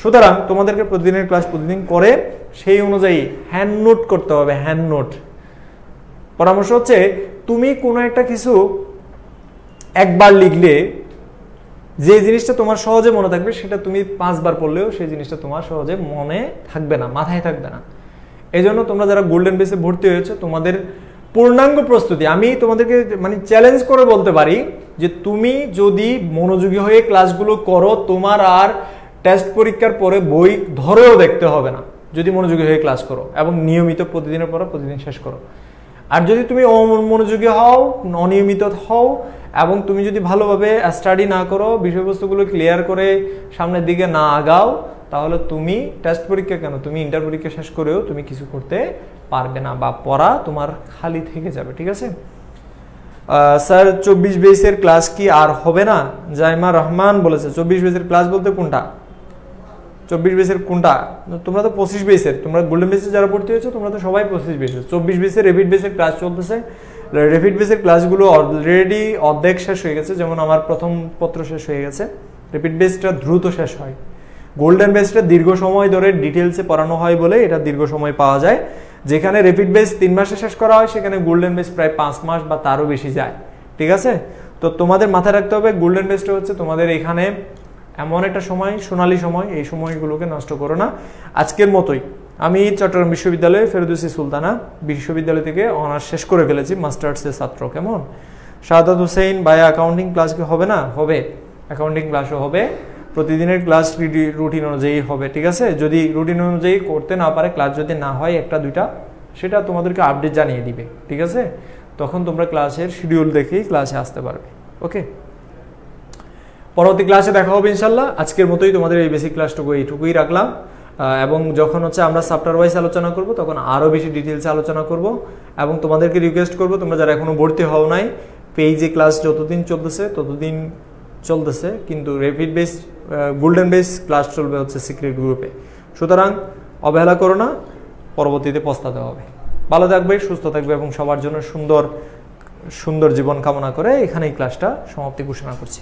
সুতরাং তোমাদেরকে প্রতিদিনের ক্লাস প্রতিদিন করে সেই অনুযায়ী হ্যান্ড নোট করতে হবে। হ্যান্ড নোট পরামর্শ হচ্ছে তুমি কোনো একটা কিছু একবার লিখলে যে জিনিসটা তোমার সহজে মনে থাকবে, সেটা তুমি 5 বার পড়লেও সেই জিনিসটা তোমার সহজে মনে থাকবে না, মাথায় থাকবে না। এই জন্য তোমরা যারা গোল্ডেন বেসে ভর্তি হয়েছে তোমাদের পূর্ণাঙ্গ প্রস্তুতি আমি তোমাদেরকে মানে চ্যালেঞ্জ করে বলতে পারি যে তুমি যদি মনোযোগী হয়ে ক্লাসগুলো করো, তোমার আর টেস্ট পরীক্ষার পরে বই ধরেও দেখতে হবে না, যদি মনোযোগী হয়ে ক্লাস করো এবং নিয়মিত প্রতিদিনের পর প্রতিদিন শেষ করো। আর যদি তুমি অমনোযোগী হও, অনিয়মিত হও এবং তুমি যদি ভালোভাবে স্টাডি না করো, বিষয়বস্তুগুলো ক্লিয়ার করে সামনের দিকে না আগাও, তাহলে তুমি টেস্ট পরীক্ষা কেন, তুমি ইন্টার পরীক্ষা শেষ করেও তুমি কিছু করতে পারবে না, বা পড়া তোমার খালি থেকে যাবে। ঠিক আছে স্যার, 24 বেসের ক্লাস কি আর হবে না? জাইমা রহমান বলেছে 24 বেসের ক্লাস বলতে কোনটা? 24 বেসের কোনটা? তোমরা তো 25 বেসের, তোমরা গোল্ডেন বেসে যারা ভর্তি হয়েছো তোমরা তো সবাই 25 বেসের। 24 বেসের রেপিড বেসের ক্লাস চলতেছে। রেপিড বেসের ক্লাসগুলো অলরেডি অর্ধেক শেষ হয়ে গেছে, যেমন আমার প্রথম পত্র শেষ হয়ে গেছে। রেপিড বেসটা দ্রুত শেষ হয়, গোল্ডেন বেসটা দীর্ঘ সময় ধরে ডিটেলসে পড়ানো হয় বলে এটা দীর্ঘ সময় পাওয়া যায়। যেখানে রেপিড বেস 3 মাসে শেষ করা হয়, সেখানে গোল্ডেন বেস প্রায় 5 মাস বা তারও বেশি যায়। ঠিক আছে, তো তোমাদের মাথায় রাখতে হবে গোল্ডেন বেসটা হচ্ছে তোমাদের এখানে এমন একটা সময়, সোনালী সময়, এই সময়গুলোকে নষ্ট করো না। আজকের মতোই আমি চট্টগ্রাম বিশ্ববিদ্যালয়ে ফেরদৌসী সুলতানা বিশ্ববিদ্যালয় থেকে অনার্স শেষ করে ফেলেছি, মাস্টার্সের ছাত্র। কেমন? শাহাদাত হোসেন ভাইয়া, অ্যাকাউন্টিং ক্লাস কি হবে না? হবে, অ্যাকাউন্টিং ক্লাসও হবে, প্রতিদিনের ক্লাস রুটিন অনুযায়ী হবে। ঠিক আছে, যদি রুটিন অনুযায়ী করতে না পারে, ক্লাস যদি না হয় একটা দুইটা, সেটা তোমাদেরকে আপডেট জানিয়ে দিবে। ঠিক আছে, তখন তোমরা ক্লাসের শিডিউল দেখেই ক্লাসে আসতে পারবে। ওকে, পরবর্তী ক্লাসে দেখা হবে ইনশাল্লাহ। আজকের মতোই তোমাদের এই বেসিক ক্লাসটুকু এইটুকুই রাখলাম, এবং যখন হচ্ছে আমরা চ্যাপ্টার ওয়াইজ আলোচনা করব তখন আরও বেশি ডিটেলসে আলোচনা করব। এবং তোমাদেরকে রিকোয়েস্ট করব, তোমরা যারা এখনো ভর্তি হও নাই, পেজে ক্লাস যতদিন চলতেছে ততদিন চলতেছে, কিন্তু rapid base golden base class চলবে হচ্ছে সিক্রেট গ্রুপে। সুতরাং অবহেলা করো না, পরবর্তীতে পস্তাতে হবে। ভালো থাকবে, সুস্থ থাকবে এবং সবার জন্য সুন্দর সুন্দর জীবন কামনা করে এখানেই ক্লাসটা সমাপ্তি ঘোষণা করছি।